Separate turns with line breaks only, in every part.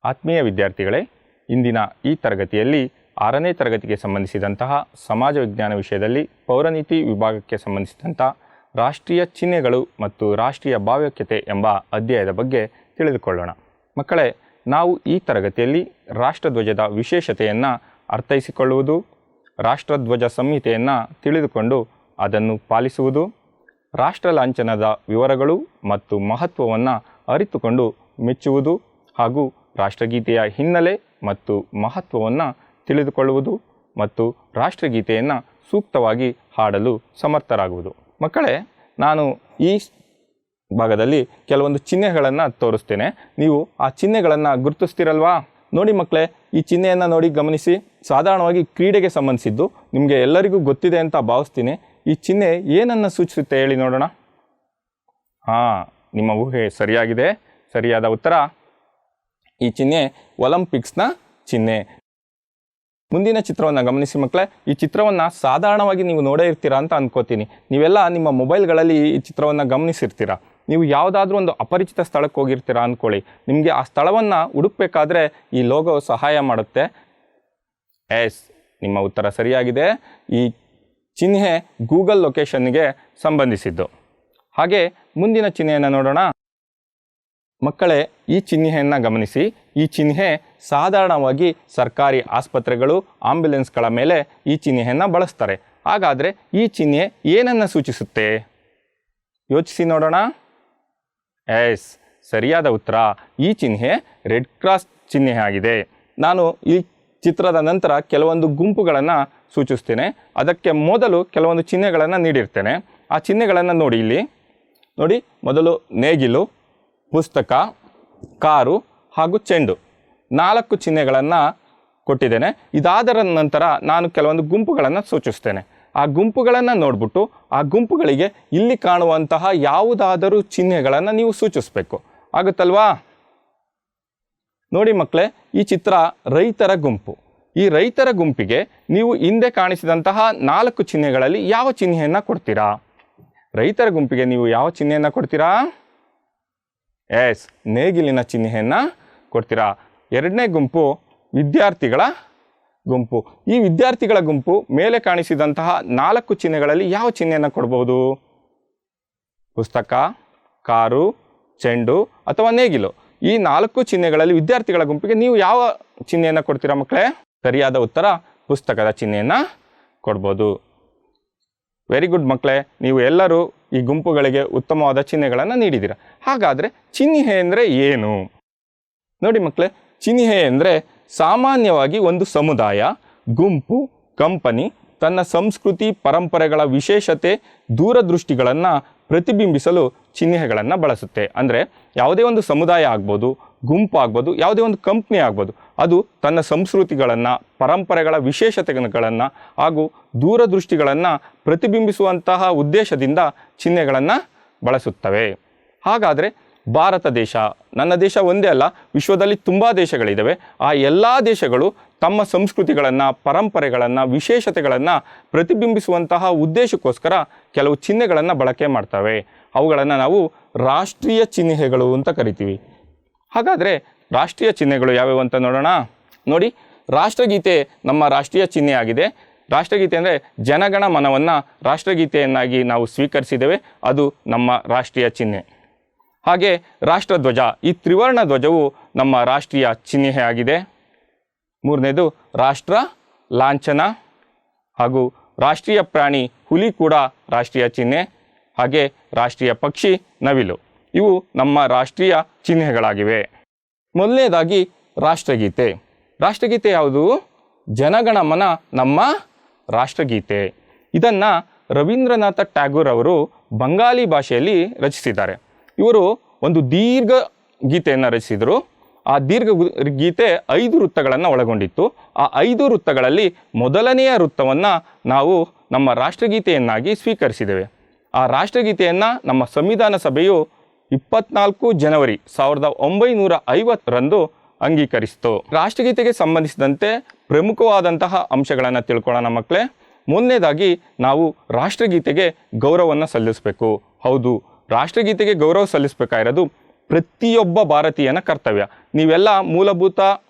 ಆತ್ಮೀಯ ವಿದ್ಯಾರ್ಥಿಗಳೇ, ಇಂದಿನ ಈ ತರಗತಿಯಲ್ಲಿ 6ನೇ ತರಗತಿಗೆ ಸಂಬಂಧಿಸಿದಂತಹ ಸಮಾಜ ವಿಜ್ಞಾನ ವಿಷಯದಲ್ಲಿ ಪೌರನೀತಿ ವಿಭಾಗಕ್ಕೆ ಸಂಬಂಧಿಸಿದಂಥ ರಾಷ್ಟ್ರೀಯ ಚಿಹ್ನೆಗಳು ಮತ್ತು ರಾಷ್ಟ್ರೀಯ ಭಾವೈಕ್ಯತೆ ಎಂಬ ಅಧ್ಯಾಯದ ಬಗ್ಗೆ ತಿಳಿದುಕೊಳ್ಳೋಣ. ಮಕ್ಕಳೇ, ನಾವು ಈ ತರಗತಿಯಲ್ಲಿ ರಾಷ್ಟ್ರಧ್ವಜದ ವಿಶೇಷತೆಯನ್ನು ಅರ್ಥೈಸಿಕೊಳ್ಳುವುದು, ರಾಷ್ಟ್ರಧ್ವಜ ಸಂಹಿತೆಯನ್ನು ತಿಳಿದುಕೊಂಡು ಅದನ್ನು ಪಾಲಿಸುವುದು, ರಾಷ್ಟ್ರ ಲಾಂಛನದ ವಿವರಗಳು ಮತ್ತು ಮಹತ್ವವನ್ನು ಅರಿತುಕೊಂಡು ಮೆಚ್ಚುವುದು ಹಾಗೂ ರಾಷ್ಟ್ರಗೀತೆಯ ಹಿನ್ನೆಲೆ ಮತ್ತು ಮಹತ್ವವನ್ನು ತಿಳಿದುಕೊಳ್ಳುವುದು ಮತ್ತು ರಾಷ್ಟ್ರಗೀತೆಯನ್ನು ಸೂಕ್ತವಾಗಿ ಹಾಡಲು ಸಮರ್ಥರಾಗುವುದು. ಮಕ್ಕಳೇ, ನಾನು ಈ ಭಾಗದಲ್ಲಿ ಕೆಲವೊಂದು ಚಿಹ್ನೆಗಳನ್ನು ತೋರಿಸ್ತೇನೆ. ನೀವು ಆ ಚಿಹ್ನೆಗಳನ್ನು ಗುರುತಿಸ್ತೀರಲ್ವಾ? ನೋಡಿ ಮಕ್ಕಳೇ, ಈ ಚಿಹ್ನೆಯನ್ನು ನೋಡಿ ಗಮನಿಸಿ. ಸಾಧಾರಣವಾಗಿ ಕ್ರೀಡೆಗೆ ಸಂಬಂಧಿಸಿದ್ದು ನಿಮಗೆ ಎಲ್ಲರಿಗೂ ಗೊತ್ತಿದೆ ಅಂತ ಭಾವಿಸ್ತೀನಿ. ಈ ಚಿಹ್ನೆ ಏನನ್ನು ಸೂಚಿಸುತ್ತೆ ಹೇಳಿ ನೋಡೋಣ. ನಿಮ್ಮ ಊಹೆ ಸರಿಯಾಗಿದೆ. ಸರಿಯಾದ ಉತ್ತರ ಈ ಚಿಹ್ನೆ ಒಲಿಂಪಿಕ್ಸ್ನ ಚಿಹ್ನೆ. ಮುಂದಿನ ಚಿತ್ರವನ್ನು ಗಮನಿಸಿ ಮಕ್ಕಳೇ. ಈ ಚಿತ್ರವನ್ನು ಸಾಧಾರಣವಾಗಿ ನೀವು ನೋಡೇ ಇರ್ತೀರಾ ಅಂತ ಅನ್ಕೋತೀನಿ. ನೀವೆಲ್ಲ ನಿಮ್ಮ ಮೊಬೈಲ್ಗಳಲ್ಲಿ ಈ ಚಿತ್ರವನ್ನು ಗಮನಿಸಿರ್ತೀರ. ನೀವು ಯಾವುದಾದ್ರೂ ಒಂದು ಅಪರಿಚಿತ ಸ್ಥಳಕ್ಕೆ ಹೋಗಿರ್ತೀರಾ ಅಂದ್ಕೊಳ್ಳಿ. ನಿಮಗೆ ಆ ಸ್ಥಳವನ್ನು ಹುಡುಕಬೇಕಾದ್ರೆ ಈ ಲೋಗೋ ಸಹಾಯ ಮಾಡುತ್ತೆ. ನಿಮ್ಮ ಉತ್ತರ ಸರಿಯಾಗಿದೆ. ಈ ಚಿಹ್ನೆ ಗೂಗಲ್ ಲೊಕೇಶನ್ಗೆ ಸಂಬಂಧಿಸಿದ್ದು. ಹಾಗೆ ಮುಂದಿನ ಚಿಹ್ನೆಯನ್ನು ನೋಡೋಣ. ಮಕ್ಕಳೇ, ಈ ಚಿಹ್ನೆಯನ್ನು ಗಮನಿಸಿ. ಈ ಚಿಹ್ನೆ ಸಾಧಾರಣವಾಗಿ ಸರ್ಕಾರಿ ಆಸ್ಪತ್ರೆಗಳು, ಆಂಬ್ಯುಲೆನ್ಸ್ಗಳ ಮೇಲೆ ಈ ಚಿಹ್ನೆಯನ್ನು ಬಳಸ್ತಾರೆ. ಹಾಗಾದರೆ ಈ ಚಿಹ್ನೆ ಏನನ್ನು ಸೂಚಿಸುತ್ತೆ? ಯೋಚಿಸಿ ನೋಡೋಣ. ಸರಿಯಾದ ಉತ್ತರ ಈ ಚಿಹ್ನೆ ರೆಡ್ ಕ್ರಾಸ್ ಚಿಹ್ನೆ ಆಗಿದೆ. ನಾನು ಈ ಚಿತ್ರದ ನಂತರ ಕೆಲವೊಂದು ಗುಂಪುಗಳನ್ನು ಸೂಚಿಸ್ತೇನೆ. ಅದಕ್ಕೆ ಮೊದಲು ಕೆಲವೊಂದು ಚಿಹ್ನೆಗಳನ್ನು ನೀಡಿರ್ತೇನೆ. ಆ ಚಿಹ್ನೆಗಳನ್ನು ನೋಡಿ. ಇಲ್ಲಿ ನೋಡಿ, ಮೊದಲು ನೇಗಿಲು, ಪುಸ್ತಕ, ಕಾರು ಹಾಗೂ ಚೆಂಡು 4 ಚಿಹ್ನೆಗಳನ್ನು ಕೊಟ್ಟಿದ್ದೇನೆ. ಇದಾದರ ನಂತರ ನಾನು ಕೆಲವೊಂದು ಗುಂಪುಗಳನ್ನು ಸೂಚಿಸ್ತೇನೆ. ಆ ಗುಂಪುಗಳನ್ನು ನೋಡಿಬಿಟ್ಟು ಆ ಗುಂಪುಗಳಿಗೆ ಇಲ್ಲಿ ಕಾಣುವಂತಹ ಯಾವುದಾದರೂ ಚಿಹ್ನೆಗಳನ್ನು ನೀವು ಸೂಚಿಸಬೇಕು. ಆಗುತ್ತಲ್ವಾ? ನೋಡಿ ಮಕ್ಕಳೇ, ಈ ಚಿತ್ರ ರೈತರ ಗುಂಪು. ಈ ರೈತರ ಗುಂಪಿಗೆ ನೀವು ಹಿಂದೆ ಕಾಣಿಸಿದಂತಹ 4 ಚಿಹ್ನೆಗಳಲ್ಲಿ ಯಾವ ಚಿಹ್ನೆಯನ್ನು ಕೊಡ್ತೀರಾ? ರೈತರ ಗುಂಪಿಗೆ ನೀವು ಯಾವ ಚಿಹ್ನೆಯನ್ನು ಕೊಡ್ತೀರಾ? ನೇಗಿಲಿನ ಚಿಹ್ನೆಯನ್ನು ಕೊಡ್ತೀರಾ. ಎರಡನೇ ಗುಂಪು ವಿದ್ಯಾರ್ಥಿಗಳ ಗುಂಪು. ಈ ವಿದ್ಯಾರ್ಥಿಗಳ ಗುಂಪು ಮೇಲೆ ಕಾಣಿಸಿದಂತಹ 4 ಚಿಹ್ನೆಗಳಲ್ಲಿ ಯಾವ ಚಿಹ್ನೆಯನ್ನು ಕೊಡ್ಬೋದು? ಪುಸ್ತಕ, ಕಾರು, ಚೆಂಡು ಅಥವಾ ನೇಗಿಲು. ಈ 4 ಚಿಹ್ನೆಗಳಲ್ಲಿ ವಿದ್ಯಾರ್ಥಿಗಳ ಗುಂಪಿಗೆ ನೀವು ಯಾವ ಚಿಹ್ನೆಯನ್ನು ಕೊಡ್ತೀರಾ ಮಕ್ಕಳೇ? ಸರಿಯಾದ ಉತ್ತರ ಪುಸ್ತಕದ ಚಿಹ್ನೆಯನ್ನು ಕೊಡ್ಬೋದು. ವೆರಿ ಗುಡ್ ಮಕ್ಕಳೇ, ನೀವು ಎಲ್ಲರೂ ಈ ಗುಂಪುಗಳಿಗೆ ಉತ್ತಮವಾದ ಚಿಹ್ನೆಗಳನ್ನು ನೀಡಿದ್ದೀರ. ಹಾಗಾದರೆ ಚಿಹ್ನೆ ಅಂದರೆ ಏನು? ನೋಡಿ ಮಕ್ಕಳೇ, ಚಿಹ್ನೆ ಅಂದರೆ ಸಾಮಾನ್ಯವಾಗಿ ಒಂದು ಸಮುದಾಯ, ಗುಂಪು, ಕಂಪನಿ ತನ್ನ ಸಂಸ್ಕೃತಿ, ಪರಂಪರೆಗಳ ವಿಶೇಷತೆ, ದೂರದೃಷ್ಟಿಗಳನ್ನು ಪ್ರತಿಬಿಂಬಿಸಲು ಚಿಹ್ನೆಗಳನ್ನು ಬಳಸುತ್ತೆ. ಅಂದರೆ ಯಾವುದೇ ಒಂದು ಸಮುದಾಯ ಆಗ್ಬೋದು, ಗುಂಪು ಆಗ್ಬೋದು, ಯಾವುದೇ ಒಂದು ಕಂಪ್ನಿ ಆಗ್ಬೋದು, ಅದು ತನ್ನ ಸಂಸ್ಕೃತಿಗಳನ್ನು, ಪರಂಪರೆಗಳ ವಿಶೇಷತೆಗಳನ್ನು ಹಾಗೂ ದೂರದೃಷ್ಟಿಗಳನ್ನು ಪ್ರತಿಬಿಂಬಿಸುವಂತಹ ಉದ್ದೇಶದಿಂದ ಚಿಹ್ನೆಗಳನ್ನು ಬಳಸುತ್ತವೆ. ಹಾಗಾದರೆ ಭಾರತ ದೇಶ, ನನ್ನ ದೇಶ ಒಂದೇ ಅಲ್ಲ, ವಿಶ್ವದಲ್ಲಿ ತುಂಬ ದೇಶಗಳಿದ್ದಾವೆ. ಆ ಎಲ್ಲ ದೇಶಗಳು ತಮ್ಮ ಸಂಸ್ಕೃತಿಗಳನ್ನು, ಪರಂಪರೆಗಳನ್ನು, ವಿಶೇಷತೆಗಳನ್ನು ಪ್ರತಿಬಿಂಬಿಸುವಂತಹ ಉದ್ದೇಶಕ್ಕೋಸ್ಕರ ಕೆಲವು ಚಿಹ್ನೆಗಳನ್ನು ಬಳಕೆ ಮಾಡ್ತವೆ. ಅವುಗಳನ್ನು ನಾವು ರಾಷ್ಟ್ರೀಯ ಚಿಹ್ನೆಗಳು ಅಂತ ಕರಿತೀವಿ. ಹಾಗಾದರೆ ರಾಷ್ಟ್ರೀಯ ಚಿಹ್ನೆಗಳು ಯಾವ್ಯಾವು ಅಂತ ನೋಡೋಣ. ನೋಡಿ, ರಾಷ್ಟ್ರಗೀತೆ ನಮ್ಮ ರಾಷ್ಟ್ರೀಯ ಚಿಹ್ನೆ ಆಗಿದೆ. ರಾಷ್ಟ್ರಗೀತೆ ಅಂದರೆ ಜನಗಣ ಮನವನ್ನು ರಾಷ್ಟ್ರಗೀತೆಯನ್ನಾಗಿ ನಾವು ಸ್ವೀಕರಿಸಿದ್ದೇವೆ. ಅದು ನಮ್ಮ ರಾಷ್ಟ್ರೀಯ ಚಿಹ್ನೆ. ಹಾಗೆ ರಾಷ್ಟ್ರಧ್ವಜ, ಈ ತ್ರಿವರ್ಣ ಧ್ವಜವು ನಮ್ಮ ರಾಷ್ಟ್ರೀಯ ಚಿಹ್ನೆ ಆಗಿದೆ. ಮೂರನೇದು ರಾಷ್ಟ್ರ ಲಾಂಛನ ಹಾಗೂ ರಾಷ್ಟ್ರೀಯ ಪ್ರಾಣಿ ಹುಲಿ ಕೂಡ ರಾಷ್ಟ್ರೀಯ ಚಿಹ್ನೆ. ಹಾಗೆ ರಾಷ್ಟ್ರೀಯ ಪಕ್ಷಿ ನವಿಲು. ಇವು ನಮ್ಮ ರಾಷ್ಟ್ರೀಯ ಚಿಹ್ನೆಗಳಾಗಿವೆ. ಮೊದಲನೇದಾಗಿ ರಾಷ್ಟ್ರಗೀತೆ. ರಾಷ್ಟ್ರಗೀತೆ ಯಾವುದು? ಜನಗಣಮನ ನಮ್ಮ ರಾಷ್ಟ್ರಗೀತೆ. ಇದನ್ನು ರವೀಂದ್ರನಾಥ ಟ್ಯಾಗೋರ್ ಅವರು ಬಂಗಾಲಿ ಭಾಷೆಯಲ್ಲಿ ರಚಿಸಿದ್ದಾರೆ. ಇವರು ಒಂದು ದೀರ್ಘ ಗೀತೆಯನ್ನು ರಚಿಸಿದರು. ಆ ದೀರ್ಘ ಗೀತೆ 5 ವೃತ್ತಗಳನ್ನು ಒಳಗೊಂಡಿತ್ತು. ಆ 5 ವೃತ್ತಗಳಲ್ಲಿ ಮೊದಲನೆಯ ವೃತ್ತವನ್ನು ನಾವು ನಮ್ಮ ರಾಷ್ಟ್ರಗೀತೆಯನ್ನಾಗಿ ಸ್ವೀಕರಿಸಿದ್ದೇವೆ. ಆ ರಾಷ್ಟ್ರಗೀತೆಯನ್ನು ನಮ್ಮ ಸಂವಿಧಾನ ಸಭೆಯು 24 ಜನವರಿ 1950ರಂದು ಅಂಗೀಕರಿಸಿತು. ರಾಷ್ಟ್ರಗೀತೆಗೆ ಸಂಬಂಧಿಸಿದಂತೆ ಪ್ರಮುಖವಾದಂತಹ ಅಂಶಗಳನ್ನು ತಿಳ್ಕೊಳ್ಳೋಣ ಮಕ್ಕಳೇ. ಮೊದಲನೇದಾಗಿ ನಾವು ರಾಷ್ಟ್ರಗೀತೆಗೆ ಗೌರವವನ್ನು ಸಲ್ಲಿಸಬೇಕು. ಹೌದು, ರಾಷ್ಟ್ರಗೀತೆಗೆ ಗೌರವ ಸಲ್ಲಿಸಬೇಕಾಗಿರೋದು ಪ್ರತಿಯೊಬ್ಬ ಭಾರತೀಯನ ಕರ್ತವ್ಯ. ನೀವೆಲ್ಲ ಮೂಲಭೂತ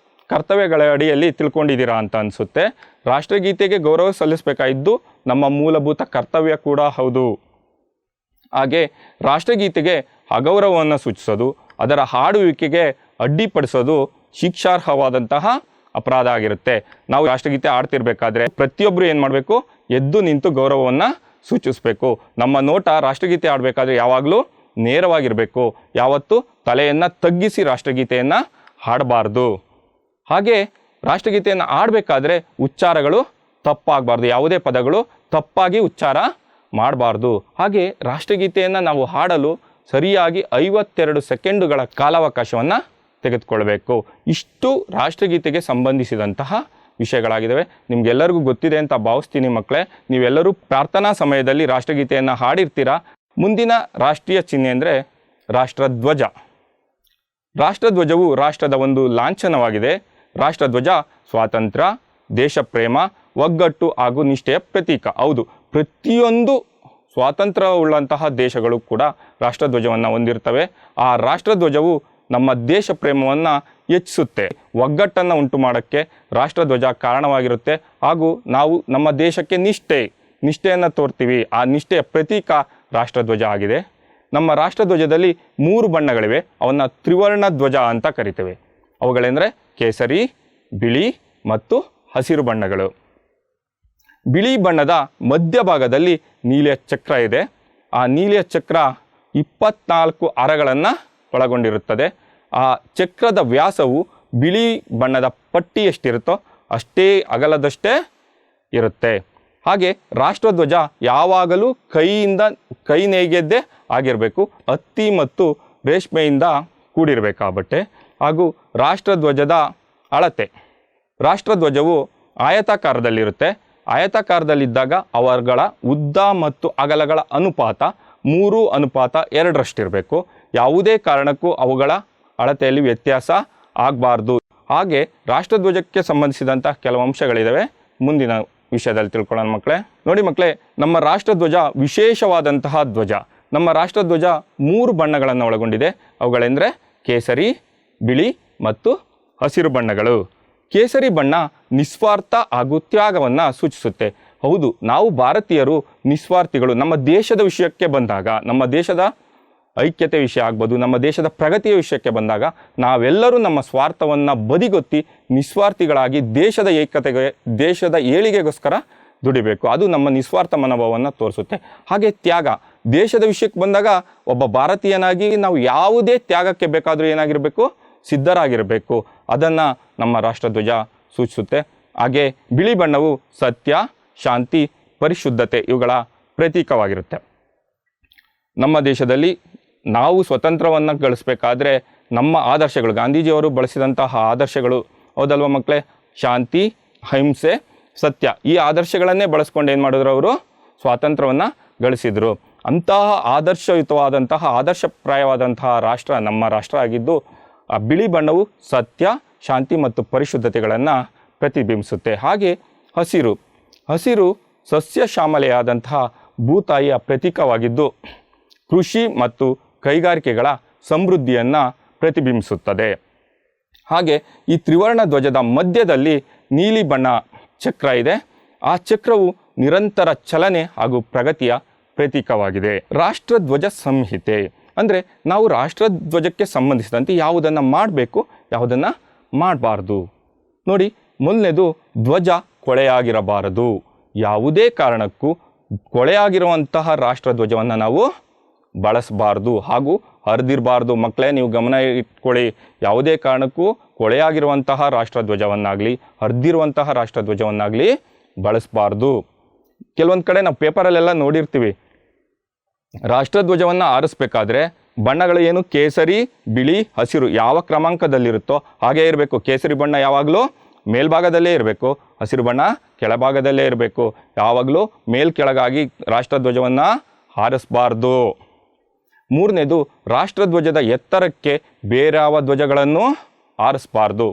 ಕರ್ತವ್ಯಗಳ ಅಡಿಯಲ್ಲಿ ತಿಳ್ಕೊಂಡಿದ್ದೀರಾ ಅಂತ ಅನಿಸುತ್ತೆ. ರಾಷ್ಟ್ರಗೀತೆಗೆ ಗೌರವ ಸಲ್ಲಿಸಬೇಕಾಗಿದ್ದು ನಮ್ಮ ಮೂಲಭೂತ ಕರ್ತವ್ಯ ಕೂಡ ಹೌದು. ಹಾಗೆ ರಾಷ್ಟ್ರಗೀತೆಗೆ ಅಗೌರವವನ್ನು ಸೂಚಿಸೋದು, ಅದರ ಹಾಡುವಿಕೆಗೆ ಅಡ್ಡಿಪಡಿಸೋದು ಶಿಕ್ಷಾರ್ಹವಾದಂತಹ ಅಪರಾಧ ಆಗಿರುತ್ತೆ. ನಾವು ರಾಷ್ಟ್ರಗೀತೆ ಆಡ್ತಿರ್ಬೇಕಾದ್ರೆ ಪ್ರತಿಯೊಬ್ಬರು ಏನು ಮಾಡಬೇಕು, ಎದ್ದು ನಿಂತು ಗೌರವವನ್ನು ಸೂಚಿಸಬೇಕು. ನಮ್ಮ ನೋಟ ರಾಷ್ಟ್ರಗೀತೆ ಆಡಬೇಕಾದ್ರೆ ಯಾವಾಗಲೂ ನೇರವಾಗಿರಬೇಕು. ಯಾವತ್ತೂ ತಲೆಯನ್ನು ತಗ್ಗಿಸಿ ರಾಷ್ಟ್ರಗೀತೆಯನ್ನು ಹಾಡಬಾರ್ದು. ಹಾಗೆ ರಾಷ್ಟ್ರಗೀತೆಯನ್ನು ಆಡಬೇಕಾದ್ರೆ ಉಚ್ಚಾರಗಳು ತಪ್ಪಾಗಬಾರ್ದು. ಯಾವುದೇ ಪದಗಳು ತಪ್ಪಾಗಿ ಉಚ್ಚಾರ ಮಾಡಬಾರ್ದು. ಹಾಗೆ ರಾಷ್ಟ್ರಗೀತೆಯನ್ನು ನಾವು ಹಾಡಲು ಸರಿಯಾಗಿ 52 ಸೆಕೆಂಡುಗಳ ಕಾಲಾವಕಾಶವನ್ನು ತೆಗೆದುಕೊಳ್ಬೇಕು. ಇಷ್ಟು ರಾಷ್ಟ್ರಗೀತೆಗೆ ಸಂಬಂಧಿಸಿದಂತಹ ವಿಷಯಗಳಾಗಿದ್ದಾವೆ. ನಿಮಗೆಲ್ಲರಿಗೂ ಗೊತ್ತಿದೆ ಅಂತ ಭಾವಿಸ್ತೀನಿ ಮಕ್ಕಳೇ. ನೀವೆಲ್ಲರೂ ಪ್ರಾರ್ಥನಾ ಸಮಯದಲ್ಲಿ ರಾಷ್ಟ್ರಗೀತೆಯನ್ನು ಹಾಡಿರ್ತೀರಾ. ಮುಂದಿನ ರಾಷ್ಟ್ರೀಯ ಚಿಹ್ನೆ ಅಂದರೆ ರಾಷ್ಟ್ರಧ್ವಜ. ರಾಷ್ಟ್ರಧ್ವಜವು ರಾಷ್ಟ್ರದ ಒಂದು ಲಾಂಛನವಾಗಿದೆ. ರಾಷ್ಟ್ರಧ್ವಜ ಸ್ವಾತಂತ್ರ್ಯ, ದೇಶಪ್ರೇಮ, ಒಗ್ಗಟ್ಟು ಹಾಗೂ ನಿಷ್ಠೆಯ ಪ್ರತೀಕ. ಹೌದು, ಪ್ರತಿಯೊಂದು ಸ್ವಾತಂತ್ರ್ಯವುಳ್ಳಂತಹ ದೇಶಗಳು ಕೂಡ ರಾಷ್ಟ್ರಧ್ವಜವನ್ನು ಹೊಂದಿರ್ತವೆ. ಆ ರಾಷ್ಟ್ರಧ್ವಜವು ನಮ್ಮ ದೇಶ ಪ್ರೇಮವನ್ನು ಹೆಚ್ಚಿಸುತ್ತೆ. ಒಗ್ಗಟ್ಟನ್ನು ಉಂಟು ಮಾಡೋಕ್ಕೆ ರಾಷ್ಟ್ರಧ್ವಜ ಕಾರಣವಾಗಿರುತ್ತೆ. ಹಾಗೂ ನಾವು ನಮ್ಮ ದೇಶಕ್ಕೆ ನಿಷ್ಠೆಯನ್ನು ತೋರ್ತೀವಿ. ಆ ನಿಷ್ಠೆಯ ಪ್ರತೀಕ ರಾಷ್ಟ್ರಧ್ವಜ ಆಗಿದೆ. ನಮ್ಮ ರಾಷ್ಟ್ರಧ್ವಜದಲ್ಲಿ 3 ಬಣ್ಣಗಳಿವೆ. ಅವನ್ನು ತ್ರಿವರ್ಣ ಧ್ವಜ ಅಂತ ಕರಿತೇವೆ. ಅವುಗಳೆಂದರೆ ಕೇಸರಿ, ಬಿಳಿ ಮತ್ತು ಹಸಿರು ಬಣ್ಣಗಳು. ಬಿಳಿ ಬಣ್ಣದ ಮಧ್ಯಭಾಗದಲ್ಲಿ ನೀಲಿಯ ಚಕ್ರ ಇದೆ. ಆ ನೀಲಿಯ ಚಕ್ರ 24 ಅರಗಳನ್ನು ಒಳಗೊಂಡಿರುತ್ತದೆ. ಆ ಚಕ್ರದ ವ್ಯಾಸವು ಬಿಳಿ ಬಣ್ಣದ ಪಟ್ಟಿ ಎಷ್ಟಿರುತ್ತೋ ಅಷ್ಟೇ ಅಗಲದಷ್ಟೇ ಇರುತ್ತೆ. ಹಾಗೆ ರಾಷ್ಟ್ರಧ್ವಜ ಯಾವಾಗಲೂ ಕೈ ನೇಯ್ಗೆದ್ದೇ ಆಗಿರಬೇಕು. ಹತ್ತಿ ಮತ್ತು ರೇಷ್ಮೆಯಿಂದ ಕೂಡಿರಬೇಕಾಗತ್ತೆ. ಹಾಗೂ ರಾಷ್ಟ್ರಧ್ವಜದ ಅಳತೆ, ರಾಷ್ಟ್ರಧ್ವಜವು ಆಯತಾಕಾರದಲ್ಲಿರುತ್ತೆ. ಆಯತಾಕಾರದಲ್ಲಿದ್ದಾಗ ಅವುಗಳ ಉದ್ದ ಮತ್ತು ಅಗಲಗಳ ಅನುಪಾತ 3:2 ಯಾವುದೇ ಕಾರಣಕ್ಕೂ ಅವುಗಳ ಅಳತೆಯಲ್ಲಿ ವ್ಯತ್ಯಾಸ ಆಗಬಾರ್ದು. ಹಾಗೆ ರಾಷ್ಟ್ರಧ್ವಜಕ್ಕೆ ಸಂಬಂಧಿಸಿದಂಥ ಕೆಲವು ಅಂಶಗಳಿದ್ದಾವೆ. ಮುಂದಿನ ವಿಷಯದಲ್ಲಿ ತಿಳ್ಕೊಳ್ಳೋಣ ಮಕ್ಕಳೇ. ನೋಡಿ ಮಕ್ಕಳೇ, ನಮ್ಮ ರಾಷ್ಟ್ರಧ್ವಜ ವಿಶೇಷವಾದಂತಹ ಧ್ವಜ. ನಮ್ಮ ರಾಷ್ಟ್ರಧ್ವಜ 3 ಬಣ್ಣಗಳನ್ನು ಒಳಗೊಂಡಿದೆ. ಅವುಗಳೆಂದರೆ ಕೇಸರಿ, ಬಿಳಿ ಮತ್ತು ಹಸಿರು ಬಣ್ಣಗಳು. ಕೇಸರಿ ಬಣ್ಣ ನಿಸ್ವಾರ್ಥ ಹಾಗೂ ತ್ಯಾಗವನ್ನು ಸೂಚಿಸುತ್ತೆ. ಹೌದು, ನಾವು ಭಾರತೀಯರು ನಿಸ್ವಾರ್ಥಿಗಳು. ನಮ್ಮ ದೇಶದ ವಿಷಯಕ್ಕೆ ಬಂದಾಗ, ನಮ್ಮ ದೇಶದ ಐಕ್ಯತೆ ವಿಷಯ ಆಗ್ಬೋದು, ನಮ್ಮ ದೇಶದ ಪ್ರಗತಿಯ ವಿಷಯಕ್ಕೆ ಬಂದಾಗ ನಾವೆಲ್ಲರೂ ನಮ್ಮ ಸ್ವಾರ್ಥವನ್ನು ಬದಿಗೊತ್ತಿ ನಿಸ್ವಾರ್ಥಿಗಳಾಗಿ ದೇಶದ ಏಕತೆಗೆ, ದೇಶದ ಏಳಿಗೆಗೋಸ್ಕರ ದುಡಿಬೇಕು. ಅದು ನಮ್ಮ ನಿಸ್ವಾರ್ಥ ಮನೋಭಾವವನ್ನು ತೋರಿಸುತ್ತೆ. ಹಾಗೆ ತ್ಯಾಗ, ದೇಶದ ವಿಷಯಕ್ಕೆ ಬಂದಾಗ ಒಬ್ಬ ಭಾರತೀಯನಾಗಿ ನಾವು ಯಾವುದೇ ತ್ಯಾಗಕ್ಕೆ ಬೇಕಾದರೂ ಏನಾಗಿರಬೇಕು, ಸಿದ್ಧರಾಗಿರಬೇಕು. ಅದನ್ನು ನಮ್ಮ ರಾಷ್ಟ್ರಧ್ವಜ ಸೂಚಿಸುತ್ತೆ. ಹಾಗೆ ಬಿಳಿ ಬಣ್ಣವು ಸತ್ಯ, ಶಾಂತಿ, ಪರಿಶುದ್ಧತೆ ಇವುಗಳ ಪ್ರತೀಕವಾಗಿರುತ್ತೆ. ನಮ್ಮ ದೇಶದಲ್ಲಿ ನಾವು ಸ್ವತಂತ್ರವನ್ನು ಗಳಿಸಬೇಕಾದ್ರೆ ನಮ್ಮ ಆದರ್ಶಗಳು, ಗಾಂಧೀಜಿಯವರು ಬಳಸಿದಂತಹ ಆದರ್ಶಗಳು ಹೌದಲ್ವ ಮಕ್ಕಳೇ, ಶಾಂತಿ, ಅಹಿಂಸೆ, ಸತ್ಯ, ಈ ಆದರ್ಶಗಳನ್ನೇ ಬಳಸ್ಕೊಂಡು ಏನು ಮಾಡಿದ್ರು, ಅವರು ಸ್ವಾತಂತ್ರ್ಯವನ್ನು ಗಳಿಸಿದರು. ಅಂತಹ ಆದರ್ಶಯುತವಾದಂತಹ ಆದರ್ಶಪ್ರಾಯವಾದಂತಹ ರಾಷ್ಟ್ರ ನಮ್ಮ ರಾಷ್ಟ್ರ ಆಗಿದ್ದು, ಆ ಬಿಳಿ ಬಣ್ಣವು ಸತ್ಯ, ಶಾಂತಿ ಮತ್ತು ಪರಿಶುದ್ಧತೆಗಳನ್ನು ಪ್ರತಿಬಿಂಬಿಸುತ್ತೆ. ಹಾಗೆ ಹಸಿರು ಸಸ್ಯ ಶ್ಯಾಮಲೆಯಾದಂತಹ ಭೂತಾಯಿಯ ಪ್ರತೀಕವಾಗಿದ್ದು ಕೃಷಿ ಮತ್ತು ಕೈಗಾರಿಕೆಗಳ ಸಮೃದ್ಧಿಯನ್ನು ಪ್ರತಿಬಿಂಬಿಸುತ್ತದೆ. ಹಾಗೆ ಈ ತ್ರಿವರ್ಣ ಧ್ವಜದ ಮಧ್ಯದಲ್ಲಿ ನೀಲಿ ಬಣ್ಣ ಚಕ್ರ ಇದೆ. ಆ ಚಕ್ರವು ನಿರಂತರ ಚಲನೆ ಹಾಗೂ ಪ್ರಗತಿಯ ಪ್ರತೀಕವಾಗಿದೆ. ರಾಷ್ಟ್ರಧ್ವಜ ಸಂಹಿತೆ ಅಂದರೆ ನಾವು ರಾಷ್ಟ್ರಧ್ವಜಕ್ಕೆ ಸಂಬಂಧಿಸಿದಂತೆ ಯಾವುದನ್ನು ಮಾಡಬೇಕು, ಯಾವುದನ್ನು ಮಾಡಬಾರ್ದು. ನೋಡಿ, ಮೊದಲನೇದು ಧ್ವಜ ಕೊಳೆಯಾಗಿರಬಾರದು. ಯಾವುದೇ ಕಾರಣಕ್ಕೂ ಕೊಳೆಯಾಗಿರುವಂತಹ ರಾಷ್ಟ್ರಧ್ವಜವನ್ನು ನಾವು ಬಳಸಬಾರ್ದು ಹಾಗೂ ಹರಿದಿರಬಾರ್ದು. ಮಕ್ಕಳೇ, ನೀವು ಗಮನ ಇಟ್ಕೊಳ್ಳಿ, ಯಾವುದೇ ಕಾರಣಕ್ಕೂ ಕೊಳೆಯಾಗಿರುವಂತಹ ರಾಷ್ಟ್ರಧ್ವಜವನ್ನಾಗಲಿ ಹರಿದಿರುವಂತಹ ರಾಷ್ಟ್ರಧ್ವಜವನ್ನಾಗಲಿ ಬಳಸಬಾರ್ದು. ಕೆಲವೊಂದು ಕಡೆ ನಾವು ಪೇಪರಲ್ಲೆಲ್ಲ ನೋಡಿರ್ತೀವಿ, ರಾಷ್ಟ್ರಧ್ವಜವನ್ನು ಆರಿಸ್ಬೇಕಾದ್ರೆ ಬಣ್ಣಗಳು ಏನು, ಕೇಸರಿ, ಬಿಳಿ, ಹಸಿರು ಯಾವ ಕ್ರಮಾಂಕದಲ್ಲಿರುತ್ತೋ ಹಾಗೇ ಇರಬೇಕು. ಕೇಸರಿ ಬಣ್ಣ ಯಾವಾಗಲೂ ಮೇಲ್ಭಾಗದಲ್ಲೇ ಇರಬೇಕು, ಹಸಿರು ಬಣ್ಣ ಕೆಳಭಾಗದಲ್ಲೇ ಇರಬೇಕು. ಯಾವಾಗಲೂ ಕೆಳಗಾಗಿ ರಾಷ್ಟ್ರಧ್ವಜವನ್ನು ಹಾರಿಸಬಾರ್ದು. ಮೂರನೇದು, ರಾಷ್ಟ್ರಧ್ವಜದ ಎತ್ತರಕ್ಕೆ ಬೇರೆ ಯಾವ ಧ್ವಜಗಳನ್ನು ಹಾರಿಸಬಾರ್ದು.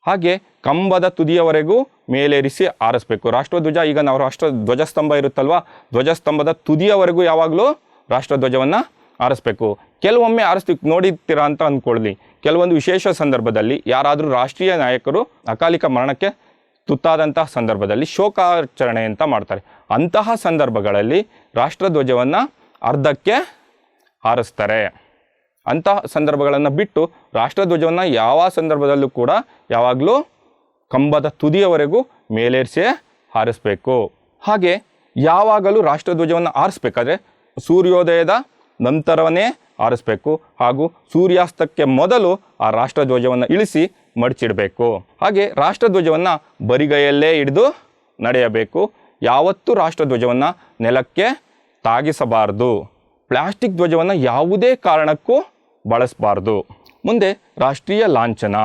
ಹಾಗೆ ಕಂಬದ ತುದಿಯವರೆಗೂ ಮೇಲೇರಿಸಿ ಹಾರಿಸ್ಬೇಕು. ರಾಷ್ಟ್ರಧ್ವಜ, ಈಗ ನಾವು ಧ್ವಜಸ್ತಂಭ ಇರುತ್ತಲ್ವ, ಧ್ವಜಸ್ತಂಭದ ತುದಿಯವರೆಗೂ ಯಾವಾಗಲೂ ರಾಷ್ಟ್ರಧ್ವಜವನ್ನು ಆರಿಸ್ಬೇಕು. ಕೆಲವೊಮ್ಮೆ ಆರಿಸ್ತೀವಿ ನೋಡಿರ್ತೀರಾ ಅಂತ ಅಂದ್ಕೊಳ್ಳಿ, ಕೆಲವೊಂದು ವಿಶೇಷ ಸಂದರ್ಭದಲ್ಲಿ ಯಾರಾದರೂ ರಾಷ್ಟ್ರೀಯ ನಾಯಕರು ಅಕಾಲಿಕ ಮರಣಕ್ಕೆ ತುತ್ತಾದಂತಹ ಸಂದರ್ಭದಲ್ಲಿ ಶೋಕಾಚರಣೆ ಅಂತ ಮಾಡ್ತಾರೆ. ಅಂತಹ ಸಂದರ್ಭಗಳಲ್ಲಿ ರಾಷ್ಟ್ರಧ್ವಜವನ್ನು ಅರ್ಧಕ್ಕೆ ಹಾರಿಸ್ತಾರೆ. ಅಂತಹ ಸಂದರ್ಭಗಳನ್ನು ಬಿಟ್ಟು ರಾಷ್ಟ್ರಧ್ವಜವನ್ನು ಯಾವ ಸಂದರ್ಭದಲ್ಲೂ ಕೂಡ ಯಾವಾಗಲೂ ಕಂಬದ ತುದಿಯವರೆಗೂ ಮೇಲೇರಿಸೇ ಹಾರಿಸ್ಬೇಕು. ಹಾಗೆ ಯಾವಾಗಲೂ ರಾಷ್ಟ್ರಧ್ವಜವನ್ನು ಹಾರಿಸ್ಬೇಕಾದ್ರೆ ಸೂರ್ಯೋದಯದ ನಂತರವೇ ಹಾರಿಸ್ಬೇಕು ಹಾಗೂ ಸೂರ್ಯಾಸ್ತಕ್ಕೆ ಮೊದಲು ಆ ರಾಷ್ಟ್ರಧ್ವಜವನ್ನು ಇಳಿಸಿ ಮಡಚಿಡಬೇಕು. ಹಾಗೆ ರಾಷ್ಟ್ರಧ್ವಜವನ್ನು ಬರಿಗೈಯಲ್ಲೇ ಹಿಡಿದು ನಡೆಯಬೇಕು. ಯಾವತ್ತೂ ರಾಷ್ಟ್ರಧ್ವಜವನ್ನು ನೆಲಕ್ಕೆ ತಾಗಿಸಬಾರದು. ಪ್ಲಾಸ್ಟಿಕ್ ಧ್ವಜವನ್ನು ಯಾವುದೇ ಕಾರಣಕ್ಕೂ ಬಳಸಬಾರ್ದು. ಮುಂದೆ ರಾಷ್ಟ್ರೀಯ ಲಾಂಛನ.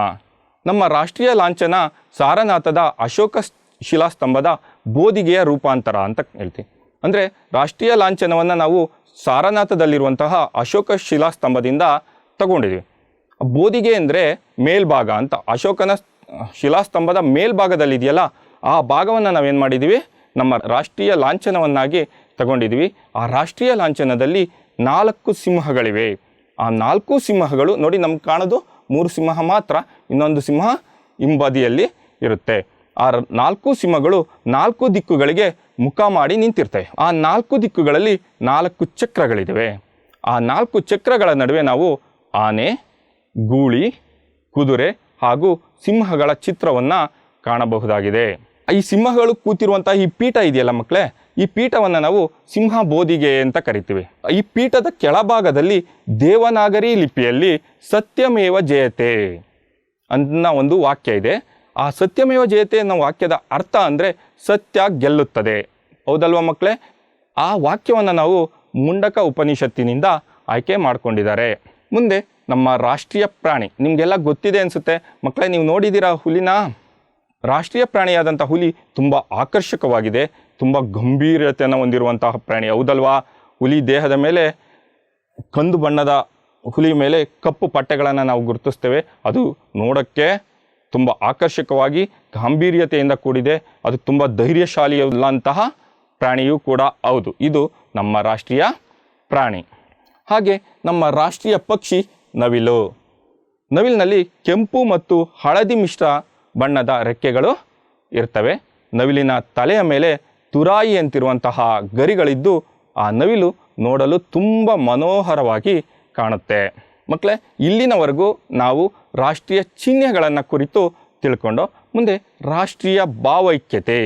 ನಮ್ಮ ರಾಷ್ಟ್ರೀಯ ಲಾಂಛನ ಸಾರನಾಥದ ಅಶೋಕ ಶಿಲಾಸ್ತಂಭದ ಬೋಧಿಗೆಯ ರೂಪಾಂತರ ಅಂತ ಹೇಳ್ತೀವಿ. ಅಂದರೆ ರಾಷ್ಟ್ರೀಯ ಲಾಂಛನವನ್ನು ನಾವು ಸಾರನಾಥದಲ್ಲಿರುವಂತಹ ಅಶೋಕ ಶಿಲಾಸ್ತಂಭದಿಂದ ತಗೊಂಡಿದ್ವಿ. ಬೋಧಿಗೆ ಅಂದರೆ ಮೇಲ್ಭಾಗ ಅಂತ. ಅಶೋಕನ ಶಿಲಾಸ್ತಂಭದ ಮೇಲ್ಭಾಗದಲ್ಲಿದೆಯಲ್ಲ, ಆ ಭಾಗವನ್ನು ನಾವೇನು ಮಾಡಿದ್ದೀವಿ, ನಮ್ಮ ರಾಷ್ಟ್ರೀಯ ಲಾಂಛನವನ್ನಾಗಿ ತಗೊಂಡಿದ್ವಿ. ಆ ರಾಷ್ಟ್ರೀಯ ಲಾಂಛನದಲ್ಲಿ 4 ಸಿಂಹಗಳಿವೆ. ಆ 4 ಸಿಂಹಗಳು ನೋಡಿ, ನಮ್ಗೆ ಕಾಣೋದು 3 ಸಿಂಹ ಮಾತ್ರ, ಇನ್ನೊಂದು ಸಿಂಹ ಹಿಂಬದಿಯಲ್ಲಿ ಇರುತ್ತೆ. ಆ 4 ಸಿಂಹಗಳು 4 ದಿಕ್ಕುಗಳಿಗೆ ಮುಖ ಮಾಡಿ ನಿಂತಿರ್ತವೆ. ಆ 4 ದಿಕ್ಕುಗಳಲ್ಲಿ 4 ಚಕ್ರಗಳಿವೆ. ಆ 4 ಚಕ್ರಗಳ ನಡುವೆ ನಾವು ಆನೆ, ಗೂಳಿ, ಕುದುರೆ ಹಾಗೂ ಸಿಂಹಗಳ ಚಿತ್ರವನ್ನು ಕಾಣಬಹುದಾಗಿದೆ. ಈ ಸಿಂಹಗಳು ಕೂತಿರುವಂತಹ ಈ ಪೀಠ ಇದೆಯಲ್ಲ ಮಕ್ಕಳೇ, ಈ ಪೀಠವನ್ನು ನಾವು ಸಿಂಹ ಬೋಧಿಗೆ ಅಂತ ಕರಿತೀವಿ. ಈ ಪೀಠದ ಕೆಳಭಾಗದಲ್ಲಿ ದೇವನಾಗರಿ ಲಿಪಿಯಲ್ಲಿ ಸತ್ಯಮೇವ ಜಯತೆ ಅನ್ನೋ ಒಂದು ವಾಕ್ಯ ಇದೆ. ಆ ಸತ್ಯಮೇವ ಜಯತೆ ಅನ್ನೋ ವಾಕ್ಯದ ಅರ್ಥ ಅಂದರೆ ಸತ್ಯ ಗೆಲ್ಲುತ್ತದೆ. ಹೌದಲ್ವ ಮಕ್ಕಳೇ? ಆ ವಾಕ್ಯವನ್ನು ನಾವು ಮುಂಡಕ ಉಪನಿಷತ್ತಿನಿಂದ ಆಯ್ಕೆ ಮಾಡಿಕೊಂಡಿದ್ದಾರೆ. ಮುಂದೆ ನಮ್ಮ ರಾಷ್ಟ್ರೀಯ ಪ್ರಾಣಿ ನಿಮಗೆಲ್ಲ ಗೊತ್ತಿದೆ ಅನಿಸುತ್ತೆ ಮಕ್ಕಳೇ. ನೀವು ನೋಡಿದ್ದೀರಾ ಹುಲಿನ? ರಾಷ್ಟ್ರೀಯ ಪ್ರಾಣಿಯಾದಂಥ ಹುಲಿ ತುಂಬ ಆಕರ್ಷಕವಾಗಿದೆ, ತುಂಬ ಗಂಭೀರತೆಯನ್ನು ಹೊಂದಿರುವಂತಹ ಪ್ರಾಣಿ. ಹೌದಲ್ವಾ? ಹುಲಿ ದೇಹದ ಮೇಲೆ ಕಂದು ಬಣ್ಣದ ಹುಲಿ ಮೇಲೆ ಕಪ್ಪು ಪಟ್ಟೆಗಳನ್ನು ನಾವು ಗುರುತಿಸ್ತೇವೆ. ಅದು ನೋಡೋಕ್ಕೆ ತುಂಬ ಆಕರ್ಷಕವಾಗಿ ಗಾಂಭೀರ್ಯತೆಯಿಂದ ಕೂಡಿದೆ. ಅದು ತುಂಬ ಧೈರ್ಯಶಾಲಿಯಲ್ಲಂತಹ ಪ್ರಾಣಿಯೂ ಕೂಡ ಹೌದು. ಇದು ನಮ್ಮ ರಾಷ್ಟ್ರೀಯ ಪ್ರಾಣಿ. ಹಾಗೆ ನಮ್ಮ ರಾಷ್ಟ್ರೀಯ ಪಕ್ಷಿ ನವಿಲು. ನವಿಲಿನಲ್ಲಿ ಕೆಂಪು ಮತ್ತು ಹಳದಿ ಮಿಶ್ರ ಬಣ್ಣದ ರೆಕ್ಕೆಗಳು ಇರ್ತವೆ. ನವಿಲಿನ ತಲೆಯ ಮೇಲೆ ತುರಾಯಿ ಅಂತಿರುವಂತಹ ಗರಿಗಳಿದ್ದು ಆ ನವಿಲು ನೋಡಲು ತುಂಬ ಮನೋಹರವಾಗಿ ಕಾಣುತ್ತೆ. ಮಕ್ಕಳೇ, ಇಲ್ಲಿನವರೆಗೂ ನಾವು ರಾಷ್ಟ್ರೀಯ ಚಿಹ್ನೆಗಳನ್ನು ಕುರಿತು ತಿಳ್ಕೊಂಡು ಮುಂದೆ ರಾಷ್ಟ್ರೀಯ ಭಾವೈಕ್ಯತೆ.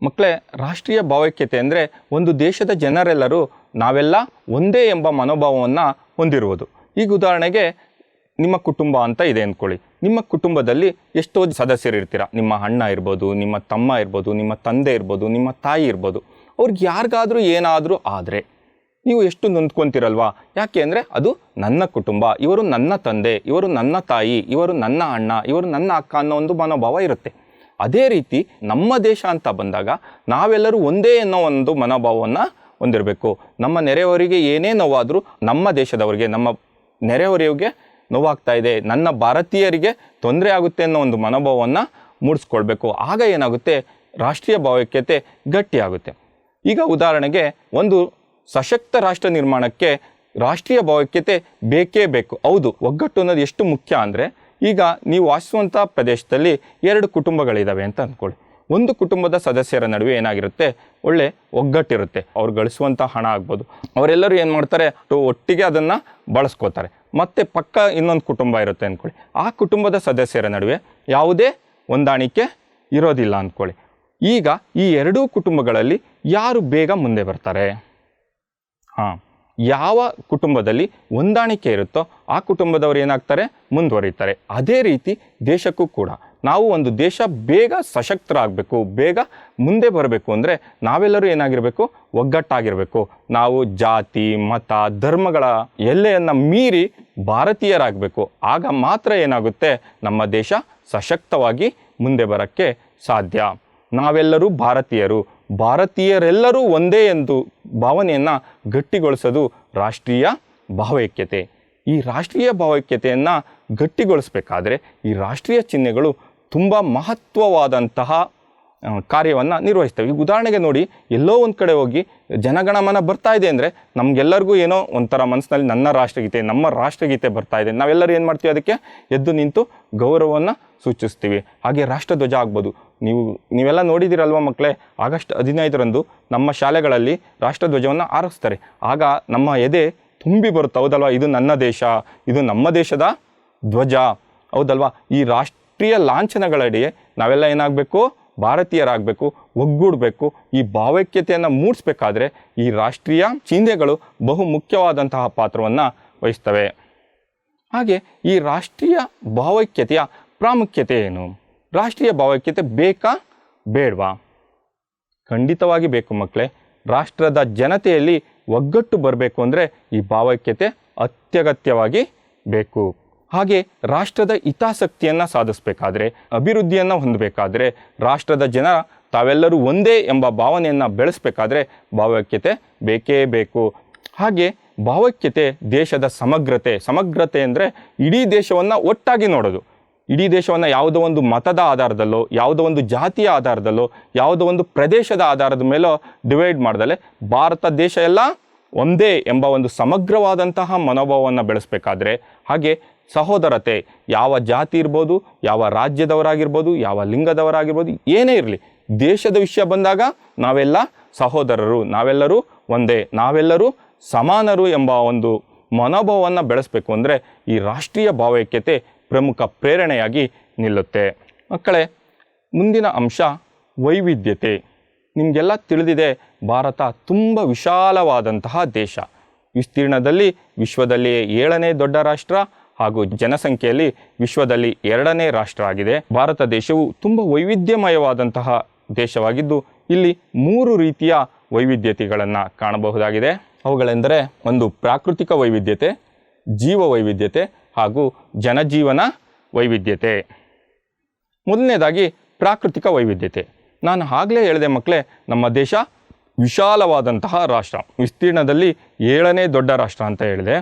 ಮಕ್ಕಳೇ, ರಾಷ್ಟ್ರೀಯ ಭಾವೈಕ್ಯತೆ ಅಂದರೆ ಒಂದು ದೇಶದ ಜನರೆಲ್ಲರೂ ನಾವೆಲ್ಲ ಒಂದೇ ಎಂಬ ಮನೋಭಾವವನ್ನು ಹೊಂದಿರುವುದು. ಈಗ ಉದಾಹರಣೆಗೆ ನಿಮ್ಮ ಕುಟುಂಬ ಅಂತ ಇದೆ ಅಂದ್ಕೊಳ್ಳಿ. ನಿಮ್ಮ ಕುಟುಂಬದಲ್ಲಿ ಎಷ್ಟೋ ಸದಸ್ಯರಿರ್ತೀರ. ನಿಮ್ಮ ಅಣ್ಣ ಇರ್ಬೋದು, ನಿಮ್ಮ ತಮ್ಮ ಇರ್ಬೋದು, ನಿಮ್ಮ ತಂದೆ ಇರ್ಬೋದು, ನಿಮ್ಮ ತಾಯಿ ಇರ್ಬೋದು. ಅವ್ರಿಗೆ ಯಾರಿಗಾದರೂ ಏನಾದರೂ ಆದರೆ ನೀವು ಎಷ್ಟು ನೊಂದ್ಕೊತಿರಲ್ವಾ? ಯಾಕೆ ಅಂದರೆ ಅದು ನನ್ನ ಕುಟುಂಬ, ಇವರು ನನ್ನ ತಂದೆ, ಇವರು ನನ್ನ ತಾಯಿ, ಇವರು ನನ್ನ ಅಣ್ಣ, ಇವರು ನನ್ನ ಅಕ್ಕ ಅನ್ನೋ ಒಂದು ಮನೋಭಾವ ಇರುತ್ತೆ. ಅದೇ ರೀತಿ ನಮ್ಮ ದೇಶ ಅಂತ ಬಂದಾಗ ನಾವೆಲ್ಲರೂ ಒಂದೇ ಅನ್ನೋ ಒಂದು ಮನೋಭಾವವನ್ನು ಹೊಂದಿರಬೇಕು. ನಮ್ಮ ನೆರೆಯವರಿಗೆ ಏನೇ ನೋವಾದರೂ ನಮ್ಮ ದೇಶದವರಿಗೆ, ನಮ್ಮ ನೆರೆಯವರಿಗೆ ನೋವಾಗ್ತಾ ಇದೆ, ನನ್ನ ಭಾರತೀಯರಿಗೆ ತೊಂದರೆ ಆಗುತ್ತೆ ಅನ್ನೋ ಒಂದು ಮನೋಭಾವವನ್ನು ಮೂಡಿಸ್ಕೊಳ್ಬೇಕು. ಆಗ ಏನಾಗುತ್ತೆ, ರಾಷ್ಟ್ರೀಯ ಭಾವೈಕ್ಯತೆ ಗಟ್ಟಿಯಾಗುತ್ತೆ. ಈಗ ಉದಾಹರಣೆಗೆ ಒಂದು ಸಶಕ್ತ ರಾಷ್ಟ್ರ ನಿರ್ಮಾಣಕ್ಕೆ ರಾಷ್ಟ್ರೀಯ ಭಾವೈಕ್ಯತೆ ಬೇಕೇ ಬೇಕು. ಹೌದು, ಒಗ್ಗಟ್ಟು ಅನ್ನೋದು ಎಷ್ಟು ಮುಖ್ಯ ಅಂದರೆ, ಈಗ ನೀವು ವಾಸಿಸುವಂಥ ಪ್ರದೇಶದಲ್ಲಿ 2 ಕುಟುಂಬಗಳಿದ್ದಾವೆ ಅಂತ ಅಂದ್ಕೊಳ್ಳಿ. ಒಂದು ಕುಟುಂಬದ ಸದಸ್ಯರ ನಡುವೆ ಏನಾಗಿರುತ್ತೆ, ಒಳ್ಳೆ ಒಗ್ಗಟ್ಟಿರುತ್ತೆ. ಅವ್ರು ಗಳಿಸುವಂಥ ಹಣ ಆಗ್ಬೋದು, ಅವರೆಲ್ಲರೂ ಏನು ಮಾಡ್ತಾರೆ, ಒಟ್ಟಿಗೆ ಅದನ್ನು ಬಳಸ್ಕೋತಾರೆ. ಮತ್ತು ಪಕ್ಕ ಇನ್ನೊಂದು ಕುಟುಂಬ ಇರುತ್ತೆ ಅಂದ್ಕೊಳ್ಳಿ. ಆ ಕುಟುಂಬದ ಸದಸ್ಯರ ನಡುವೆ ಯಾವುದೇ ಹೊಂದಾಣಿಕೆ ಇರೋದಿಲ್ಲ ಅಂದ್ಕೊಳ್ಳಿ. ಈಗ ಈ 2 ಕುಟುಂಬಗಳಲ್ಲಿ ಯಾರು ಬೇಗ ಮುಂದೆ ಬರ್ತಾರೆ? ಯಾವ ಕುಟುಂಬದಲ್ಲಿ ಹೊಂದಾಣಿಕೆ ಇರುತ್ತೋ ಆ ಕುಟುಂಬದವರು ಏನಾಗ್ತಾರೆ, ಮುಂದುವರಿತಾರೆ. ಅದೇ ರೀತಿ ದೇಶಕ್ಕೂ ಕೂಡ ನಾವು ಒಂದು ದೇಶ ಬೇಗ ಸಶಕ್ತರಾಗಬೇಕು, ಬೇಗ ಮುಂದೆ ಬರಬೇಕು ಅಂದರೆ ನಾವೆಲ್ಲರೂ ಏನಾಗಿರಬೇಕು, ಒಗ್ಗಟ್ಟಾಗಿರಬೇಕು. ನಾವು ಜಾತಿ, ಮತ, ಧರ್ಮಗಳ ಎಲ್ಲೆಯನ್ನು ಮೀರಿ ಭಾರತೀಯರಾಗಬೇಕು. ಆಗ ಮಾತ್ರ ಏನಾಗುತ್ತೆ, ನಮ್ಮ ದೇಶ ಸಶಕ್ತವಾಗಿ ಮುಂದೆ ಬರೋಕ್ಕೆ ಸಾಧ್ಯ. ನಾವೆಲ್ಲರೂ ಭಾರತೀಯರು, ಭಾರತೀಯರೆಲ್ಲರೂ ಒಂದೇ ಎಂದು ಭಾವನೆಯನ್ನು ಗಟ್ಟಿಗೊಳಿಸೋದು ರಾಷ್ಟ್ರೀಯ ಭಾವೈಕ್ಯತೆ. ಈ ರಾಷ್ಟ್ರೀಯ ಭಾವೈಕ್ಯತೆಯನ್ನು ಗಟ್ಟಿಗೊಳಿಸಬೇಕಾದ್ರೆ ಈ ರಾಷ್ಟ್ರೀಯ ಚಿಹ್ನೆಗಳು ತುಂಬ ಮಹತ್ವವಾದಂತಹ ಕಾರ್ಯವನ್ನು ನಿರ್ವಹಿಸ್ತವೆ. ಈಗ ಉದಾಹರಣೆಗೆ ನೋಡಿ, ಎಲ್ಲೋ ಒಂದು ಕಡೆ ಹೋಗಿ ಜನಗಣಮನ ಬರ್ತಾ ಇದೆ ಅಂದರೆ ನಮಗೆಲ್ಲರಿಗೂ ಏನೋ ಒಂಥರ ಮನಸ್ಸಿನಲ್ಲಿ ನನ್ನ ರಾಷ್ಟ್ರಗೀತೆ, ನಮ್ಮ ರಾಷ್ಟ್ರಗೀತೆ ಬರ್ತಾ ಇದೆ, ನಾವೆಲ್ಲರೂ ಏನು ಮಾಡ್ತೀವಿ, ಅದಕ್ಕೆ ಎದ್ದು ನಿಂತು ಗೌರವವನ್ನು ಸೂಚಿಸ್ತೀವಿ. ಹಾಗೆ ರಾಷ್ಟ್ರಧ್ವಜ ಆಗ್ಬೋದು. ನೀವೆಲ್ಲ ನೋಡಿದ್ದೀರಲ್ವ ಮಕ್ಕಳೇ, ಆಗಸ್ಟ್ 15ರಂದು ನಮ್ಮ ಶಾಲೆಗಳಲ್ಲಿ ರಾಷ್ಟ್ರಧ್ವಜವನ್ನು ಆರಿಸ್ತಾರೆ. ಆಗ ನಮ್ಮ ಎದೆ ತುಂಬಿ ಬರುತ್ತೆ, ಹೌದಲ್ವಾ, ಇದು ನನ್ನ ದೇಶ, ಇದು ನಮ್ಮ ದೇಶದ ಧ್ವಜ, ಹೌದಲ್ವಾ. ಈ ರಾಷ್ಟ್ರೀಯ ಲಾಂಛನಗಳಡಿಯೇ ನಾವೆಲ್ಲ ಏನಾಗಬೇಕು, ಭಾರತೀಯರಾಗಬೇಕು, ಒಗ್ಗೂಡಬೇಕು. ಈ ಭಾವೈಕ್ಯತೆಯನ್ನು ಮೂಡಿಸ್ಬೇಕಾದ್ರೆ ಈ ರಾಷ್ಟ್ರೀಯ ಚಿಹ್ನೆಗಳು ಬಹು ಮುಖ್ಯವಾದಂತಹ ಪಾತ್ರವನ್ನು ವಹಿಸ್ತವೆ. ಹಾಗೆ ಈ ರಾಷ್ಟ್ರೀಯ ಭಾವೈಕ್ಯತೆಯ ಪ್ರಾಮುಖ್ಯತೆ ಏನು? ರಾಷ್ಟ್ರೀಯ ಭಾವೈಕ್ಯತೆ ಬೇಕಾ ಬೇಡವಾ? ಖಂಡಿತವಾಗಿ ಬೇಕು ಮಕ್ಕಳೇ. ರಾಷ್ಟ್ರದ ಜನತೆಯಲ್ಲಿ ಒಗ್ಗಟ್ಟು ಬರಬೇಕು ಅಂದರೆ ಈ ಭಾವೈಕ್ಯತೆ ಅತ್ಯಗತ್ಯವಾಗಿ ಬೇಕು. ಹಾಗೆ ರಾಷ್ಟ್ರದ ಹಿತಾಸಕ್ತಿಯನ್ನು ಸಾಧಿಸಬೇಕಾದ್ರೆ, ಅಭಿವೃದ್ಧಿಯನ್ನು ಹೊಂದಬೇಕಾದ್ರೆ, ರಾಷ್ಟ್ರದ ಜನ ತಾವೆಲ್ಲರೂ ಒಂದೇ ಎಂಬ ಭಾವನೆಯನ್ನು ಬೆಳೆಸಬೇಕಾದ್ರೆ ಭಾವೈಕ್ಯತೆ ಬೇಕೇ ಬೇಕು. ಹಾಗೆ ಭಾವೈಕ್ಯತೆ ದೇಶದ ಸಮಗ್ರತೆ ಅಂದರೆ ಇಡೀ ದೇಶವನ್ನು ಒಟ್ಟಾಗಿ ನೋಡೋದು. ಇಡೀ ದೇಶವನ್ನು ಯಾವುದೋ ಒಂದು ಮತದ ಆಧಾರದಲ್ಲೋ, ಯಾವುದೋ ಒಂದು ಜಾತಿಯ ಆಧಾರದಲ್ಲೋ, ಯಾವುದೋ ಒಂದು ಪ್ರದೇಶದ ಆಧಾರದ ಮೇಲೋ ಡಿವೈಡ್ ಮಾಡ್ದಲೆ ಭಾರತ ದೇಶ ಎಲ್ಲ ಒಂದೇ ಎಂಬ ಒಂದು ಸಮಗ್ರವಾದಂತಹ ಮನೋಭಾವವನ್ನು ಬೆಳೆಸಬೇಕಾದ್ರೆ, ಹಾಗೆ ಸಹೋದರತೆ, ಯಾವ ಜಾತಿ ಇರ್ಬೋದು, ಯಾವ ರಾಜ್ಯದವರಾಗಿರ್ಬೋದು, ಯಾವ ಲಿಂಗದವರಾಗಿರ್ಬೋದು, ಏನೇ ಇರಲಿ, ದೇಶದ ವಿಷಯ ಬಂದಾಗ ನಾವೆಲ್ಲ ಸಹೋದರರು, ನಾವೆಲ್ಲರೂ ಒಂದೇ, ನಾವೆಲ್ಲರೂ ಸಮಾನರು ಎಂಬ ಒಂದು ಮನೋಭಾವವನ್ನು ಬೆಳೆಸಬೇಕು ಅಂದರೆ ಈ ರಾಷ್ಟ್ರೀಯ ಭಾವೈಕ್ಯತೆ ಪ್ರಮುಖ ಪ್ರೇರಣೆಯಾಗಿ ನಿಲ್ಲುತ್ತೆ. ಮಕ್ಕಳೇ, ಮುಂದಿನ ಅಂಶ ವೈವಿಧ್ಯತೆ. ನಿಮಗೆಲ್ಲ ತಿಳಿದಿದೆ, ಭಾರತ ತುಂಬ ವಿಶಾಲವಾದಂತಹ ದೇಶ. ವಿಸ್ತೀರ್ಣದಲ್ಲಿ ವಿಶ್ವದಲ್ಲಿಯೇ 7ನೇ ದೊಡ್ಡ ರಾಷ್ಟ್ರ ಹಾಗೂ ಜನಸಂಖ್ಯೆಯಲ್ಲಿ ವಿಶ್ವದಲ್ಲಿ 2ನೇ ರಾಷ್ಟ್ರ ಆಗಿದೆ. ಭಾರತ ದೇಶವು ತುಂಬ ವೈವಿಧ್ಯಮಯವಾದಂತಹ ದೇಶವಾಗಿದ್ದು ಇಲ್ಲಿ 3 ರೀತಿಯ ವೈವಿಧ್ಯತೆಗಳನ್ನು ಕಾಣಬಹುದಾಗಿದೆ. ಅವುಗಳೆಂದರೆ ಒಂದು ಪ್ರಾಕೃತಿಕ ವೈವಿಧ್ಯತೆ, ಜೀವ ವೈವಿಧ್ಯತೆ ಹಾಗೂ ಜನಜೀವನ ವೈವಿಧ್ಯತೆ. ಮೊದಲನೇದಾಗಿ ಪ್ರಾಕೃತಿಕ ವೈವಿಧ್ಯತೆ. ನಾನು ಆಗಲೇ ಹೇಳಿದೆ ಮಕ್ಕಳೇ, ನಮ್ಮ ದೇಶ ವಿಶಾಲವಾದಂತಹ ರಾಷ್ಟ್ರ, ವಿಸ್ತೀರ್ಣದಲ್ಲಿ 7ನೇ ದೊಡ್ಡ ರಾಷ್ಟ್ರ ಅಂತ ಹೇಳಿದೆ.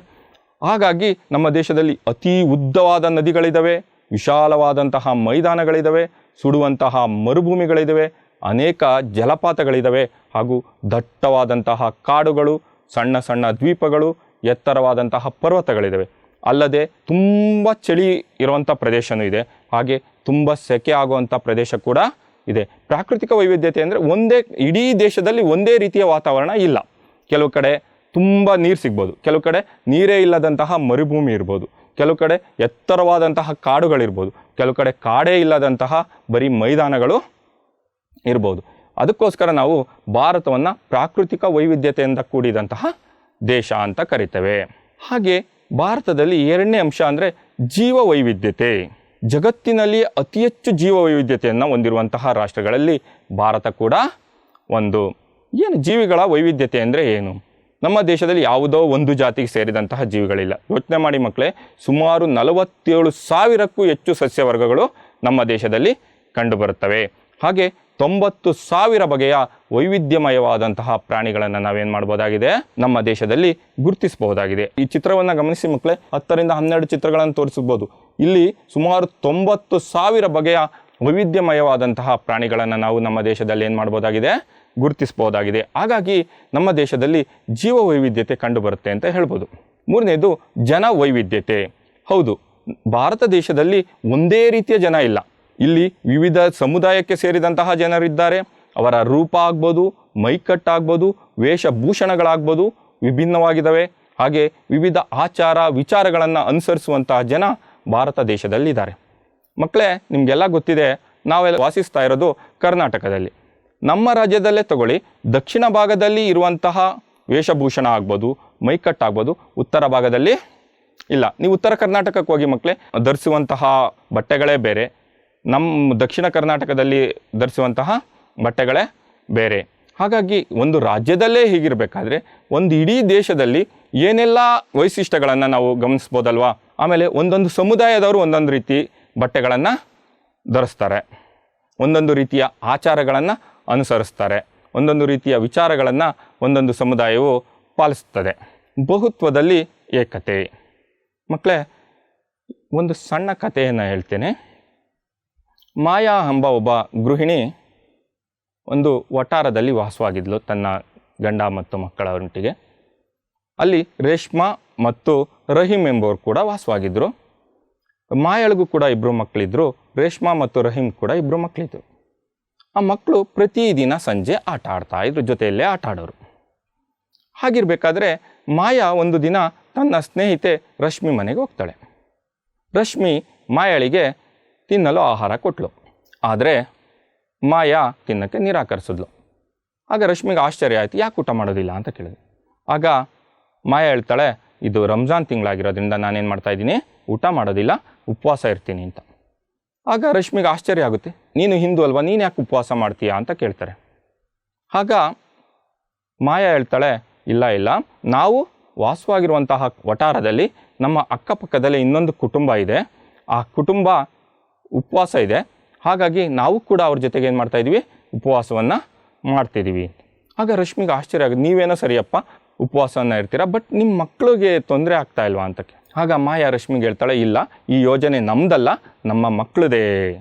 ಹಾಗಾಗಿ ನಮ್ಮ ದೇಶದಲ್ಲಿ ಅತಿ ಉದ್ದವಾದ ನದಿಗಳಿದ್ದಾವೆ, ವಿಶಾಲವಾದಂತಹ ಮೈದಾನಗಳಿದ್ದಾವೆ, ಸುಡುವಂತಹ ಮರುಭೂಮಿಗಳಿದ್ದಾವೆ, ಅನೇಕ ಜಲಪಾತಗಳಿದ್ದಾವೆ ಹಾಗೂ ದಟ್ಟವಾದಂತಹ ಕಾಡುಗಳು, ಸಣ್ಣ ಸಣ್ಣ ದ್ವೀಪಗಳು, ಎತ್ತರವಾದಂತಹ ಪರ್ವತಗಳಿದ್ದಾವೆ. ಅಲ್ಲದೆ ತುಂಬ ಚಳಿ ಇರುವಂಥ ಪ್ರದೇಶವೂ ಇದೆ, ಹಾಗೆ ತುಂಬ ಸೆಕೆ ಆಗುವಂಥ ಪ್ರದೇಶ ಕೂಡ ಇದೆ. ಪ್ರಾಕೃತಿಕ ವೈವಿಧ್ಯತೆ ಅಂದರೆ ಇಡೀ ದೇಶದಲ್ಲಿ ಒಂದೇ ರೀತಿಯ ವಾತಾವರಣ ಇಲ್ಲ. ಕೆಲವು ಕಡೆ ತುಂಬ ನೀರು ಸಿಗ್ಬೋದು, ಕೆಲವು ಕಡೆ ನೀರೇ ಇಲ್ಲದಂತಹ ಮರುಭೂಮಿ ಇರ್ಬೋದು, ಕೆಲವು ಕಡೆ ಎತ್ತರವಾದಂತಹ ಕಾಡುಗಳಿರ್ಬೋದು, ಕೆಲವು ಕಡೆ ಕಾಡೇ ಇಲ್ಲದಂತಹ ಬರೀ ಮೈದಾನಗಳು ಇರ್ಬೋದು. ಅದಕ್ಕೋಸ್ಕರ ನಾವು ಭಾರತವನ್ನು ಪ್ರಾಕೃತಿಕ ವೈವಿಧ್ಯತೆಯಿಂದ ಕೂಡಿದಂತಹ ದೇಶ ಅಂತ ಕರಿತೇವೆ. ಹಾಗೆ ಭಾರತದಲ್ಲಿ 2ನೇ ಅಂಶ ಅಂದರೆ ಜೀವ ವೈವಿಧ್ಯತೆ. ಜಗತ್ತಿನಲ್ಲಿ ಅತಿ ಹೆಚ್ಚು ಜೀವ ವೈವಿಧ್ಯತೆಯನ್ನು ಹೊಂದಿರುವಂತಹ ರಾಷ್ಟ್ರಗಳಲ್ಲಿ ಭಾರತ ಕೂಡ ಒಂದು. ಜೀವಿಗಳ ವೈವಿಧ್ಯತೆ ಅಂದರೆ ಏನು? ನಮ್ಮ ದೇಶದಲ್ಲಿ ಯಾವುದೋ ಒಂದು ಜಾತಿಗೆ ಸೇರಿದಂತಹ ಜೀವಿಗಳಿಲ್ಲ. ಯೋಚನೆ ಮಾಡಿ ಮಕ್ಕಳೇ, ಸುಮಾರು 47,000ಕ್ಕೂ ಹೆಚ್ಚು ಸಸ್ಯವರ್ಗಗಳು ನಮ್ಮ ದೇಶದಲ್ಲಿ ಕಂಡುಬರುತ್ತವೆ. ಹಾಗೆ 90,000 ಬಗೆಯ ವೈವಿಧ್ಯಮಯವಾದಂತಹ ಪ್ರಾಣಿಗಳನ್ನು ನಾವೇನು ಮಾಡ್ಬೋದಾಗಿದೆ, ನಮ್ಮ ದೇಶದಲ್ಲಿ ಗುರುತಿಸಬಹುದಾಗಿದೆ. ಈ ಚಿತ್ರವನ್ನು ಗಮನಿಸಿ ಮಕ್ಕಳೇ, 10ರಿಂದ 12 ಚಿತ್ರಗಳನ್ನು ತೋರಿಸಬಹುದು. ಇಲ್ಲಿ ಸುಮಾರು 90,000 ಬಗೆಯ ವೈವಿಧ್ಯಮಯವಾದಂತಹ ಪ್ರಾಣಿಗಳನ್ನು ನಾವು ನಮ್ಮ ದೇಶದಲ್ಲಿ ಏನು ಮಾಡ್ಬೋದಾಗಿದೆ, ಗುರುತಿಸಬಹುದಾಗಿದೆ. ಹಾಗಾಗಿ ನಮ್ಮ ದೇಶದಲ್ಲಿ ಜೀವ ವೈವಿಧ್ಯತೆ ಕಂಡುಬರುತ್ತೆ ಅಂತ ಹೇಳ್ಬೋದು. 3ನೇದು ಜನ ವೈವಿಧ್ಯತೆ. ಹೌದು, ಭಾರತ ದೇಶದಲ್ಲಿ ಒಂದೇ ರೀತಿಯ ಜನ ಇಲ್ಲ. ಇಲ್ಲಿ ವಿವಿಧ ಸಮುದಾಯಕ್ಕೆ ಸೇರಿದಂತಹ ಜನರಿದ್ದಾರೆ. ಅವರ ರೂಪ ಆಗ್ಬೋದು, ಮೈಕಟ್ಟಾಗ್ಬೋದು, ವೇಷಭೂಷಣಗಳಾಗ್ಬೋದು ವಿಭಿನ್ನವಾಗಿದ್ದಾವೆ. ಹಾಗೆ ವಿವಿಧ ಆಚಾರ ವಿಚಾರಗಳನ್ನು ಅನುಸರಿಸುವಂತಹ ಜನ ಭಾರತ ದೇಶದಲ್ಲಿದ್ದಾರೆ. ಮಕ್ಕಳೇ, ನಿಮಗೆಲ್ಲ ಗೊತ್ತಿದೆ, ನಾವೆಲ್ಲ ವಾಸಿಸ್ತಾ ಇರೋದು ಕರ್ನಾಟಕದಲ್ಲಿ. ನಮ್ಮ ರಾಜ್ಯದಲ್ಲೇ ತಗೊಳ್ಳಿ, ದಕ್ಷಿಣ ಭಾಗದಲ್ಲಿ ಇರುವಂತಹ ವೇಷಭೂಷಣ ಆಗ್ಬೋದು, ಮೈಕಟ್ಟಾಗ್ಬೋದು, ಉತ್ತರ ಭಾಗದಲ್ಲಿ ಇಲ್ಲ. ನೀವು ಉತ್ತರ ಕರ್ನಾಟಕಕ್ಕೆ ಹೋಗಿ ಮಕ್ಕಳೇ, ಧರಿಸುವಂತಹ ಬಟ್ಟೆಗಳೇ ಬೇರೆ, ನಮ್ಮ ದಕ್ಷಿಣ ಕರ್ನಾಟಕದಲ್ಲಿ ಧರಿಸುವಂತಹ ಬಟ್ಟೆಗಳೇ ಬೇರೆ. ಹಾಗಾಗಿ ಒಂದು ರಾಜ್ಯದಲ್ಲೇ ಹೀಗಿರಬೇಕಾದ್ರೆ ಒಂದು ಇಡೀ ದೇಶದಲ್ಲಿ ಏನೆಲ್ಲ ವೈಶಿಷ್ಟ್ಯಗಳನ್ನು ನಾವು ಗಮನಿಸ್ಬೋದಲ್ವಾ. ಆಮೇಲೆ ಒಂದೊಂದು ಸಮುದಾಯದವರು ಒಂದೊಂದು ರೀತಿ ಬಟ್ಟೆಗಳನ್ನು ಧರಿಸ್ತಾರೆ, ಒಂದೊಂದು ರೀತಿಯ ಆಚಾರಗಳನ್ನು ಅನುಸರಿಸ್ತಾರೆ, ಒಂದೊಂದು ರೀತಿಯ ವಿಚಾರಗಳನ್ನು ಒಂದೊಂದು ಸಮುದಾಯವು ಪಾಲಿಸ್ತದೆ. ಬಹುತ್ವದಲ್ಲಿ ಏಕತೆ. ಮಕ್ಕಳೇ, ಒಂದು ಸಣ್ಣ ಕಥೆಯನ್ನು ಹೇಳ್ತೇನೆ. ಮಾಯಾ ಎಂಬ ಒಬ್ಬ ಗೃಹಿಣಿ ಒಂದು ವಠಾರದಲ್ಲಿ ವಾಸವಾಗಿದ್ಲು ತನ್ನ ಗಂಡ ಮತ್ತು ಮಕ್ಕಳೊಂದಿಗೆ. ಅಲ್ಲಿ ರೇಷ್ಮಾ ಮತ್ತು ರಹೀಮ್ ಎಂಬವರು ಕೂಡ ವಾಸವಾಗಿದ್ದರು. ಮಾಯಾಳಿಗೂ ಕೂಡ 2 ಮಕ್ಕಳಿದ್ರು. ರೇಷ್ಮಾ ಮತ್ತು ರಹೀಮ್ ಕೂಡ 2 ಮಕ್ಕಳಿದ್ರು. ಆ ಮಕ್ಕಳು ಪ್ರತಿದಿನ ಸಂಜೆ ಆಟ ಆಡ್ತಾ ಇದ್ರು, ಜೊತೆಯಲ್ಲೇ ಆಟ ಆಡೋರು. ಹಾಗಿರ್ಬೇಕಾದ್ರೆ ಮಾಯಾ ಒಂದು ದಿನ ತನ್ನ ಸ್ನೇಹಿತೆ ರಶ್ಮಿ ಮನೆಗೆ ಹೋಗ್ತಾಳೆ. ರಶ್ಮಿ ಮಾಯಾಳಿಗೆ ತಿನ್ನಲು ಆಹಾರ ಕೊಟ್ಲು. ಆದರೆ ಮಾಯಾ ತಿನ್ನಕ್ಕೆ ನಿರಾಕರಿಸಿದ್ಲು. ಆಗ ರಶ್ಮಿಗೆ ಆಶ್ಚರ್ಯ ಆಯಿತು, ಯಾಕೆ ಊಟ ಮಾಡೋದಿಲ್ಲ ಅಂತ ಕೇಳಿದ್ರು. ಆಗ ಮಾಯಾ ಹೇಳ್ತಾಳೆ, ಇದು ರಂಜಾನ್ ತಿಂಗಳಾಗಿರೋದ್ರಿಂದ ನಾನೇನು ಮಾಡ್ತಾಯಿದ್ದೀನಿ, ಊಟ ಮಾಡೋದಿಲ್ಲ, ಉಪವಾಸ ಇರ್ತೀನಿ ಅಂತ. ಆಗ ರಶ್ಮಿಗೆ ಆಶ್ಚರ್ಯ ಆಗುತ್ತೆ, ನೀನು ಹಿಂದೂ ಅಲ್ವಾ, ನೀನು ಯಾಕೆ ಉಪವಾಸ ಮಾಡ್ತೀಯಾ ಅಂತ ಕೇಳ್ತಾರೆ. ಆಗ ಮಾಯಾ ಹೇಳ್ತಾಳೆ, ಇಲ್ಲ, ನಾವು ವಾಸವಾಗಿರುವಂತಹ ವಠಾರದಲ್ಲಿ ನಮ್ಮ ಅಕ್ಕಪಕ್ಕದಲ್ಲಿ ಇನ್ನೊಂದು ಕುಟುಂಬ ಇದೆ, ಆ ಕುಟುಂಬ ಉಪವಾಸ ಇದೆ, ಹಾಗಾಗಿ ನಾವು ಕೂಡ ಅವ್ರ ಜೊತೆಗೆ ಏನು ಮಾಡ್ತಾಯಿದ್ವಿ, ಉಪವಾಸವನ್ನು ಮಾಡ್ತಿದ್ದೀವಿ. ಆಗ ರಶ್ಮಿಗೆ ಆಶ್ಚರ್ಯ ಆಗುತ್ತೆ, ನೀವೇನೋ ಸರಿಯಪ್ಪ ಉಪವಾಸವನ್ನು ಇರ್ತೀರ, ಬಟ್ ನಿಮ್ಮ ಮಕ್ಕಳಿಗೆ ತೊಂದರೆ ಆಗ್ತಾ ಇಲ್ವಾ ಅಂತ. ಆಗ ಮಾಯಾ ರಶ್ಮಿಗೆ ಹೇಳ್ತಾಳೆ, ಇಲ್ಲ, ಈ ಯೋಜನೆ ನಮ್ಮದಲ್ಲ, ನಮ್ಮ ಮಕ್ಕಳದೇ.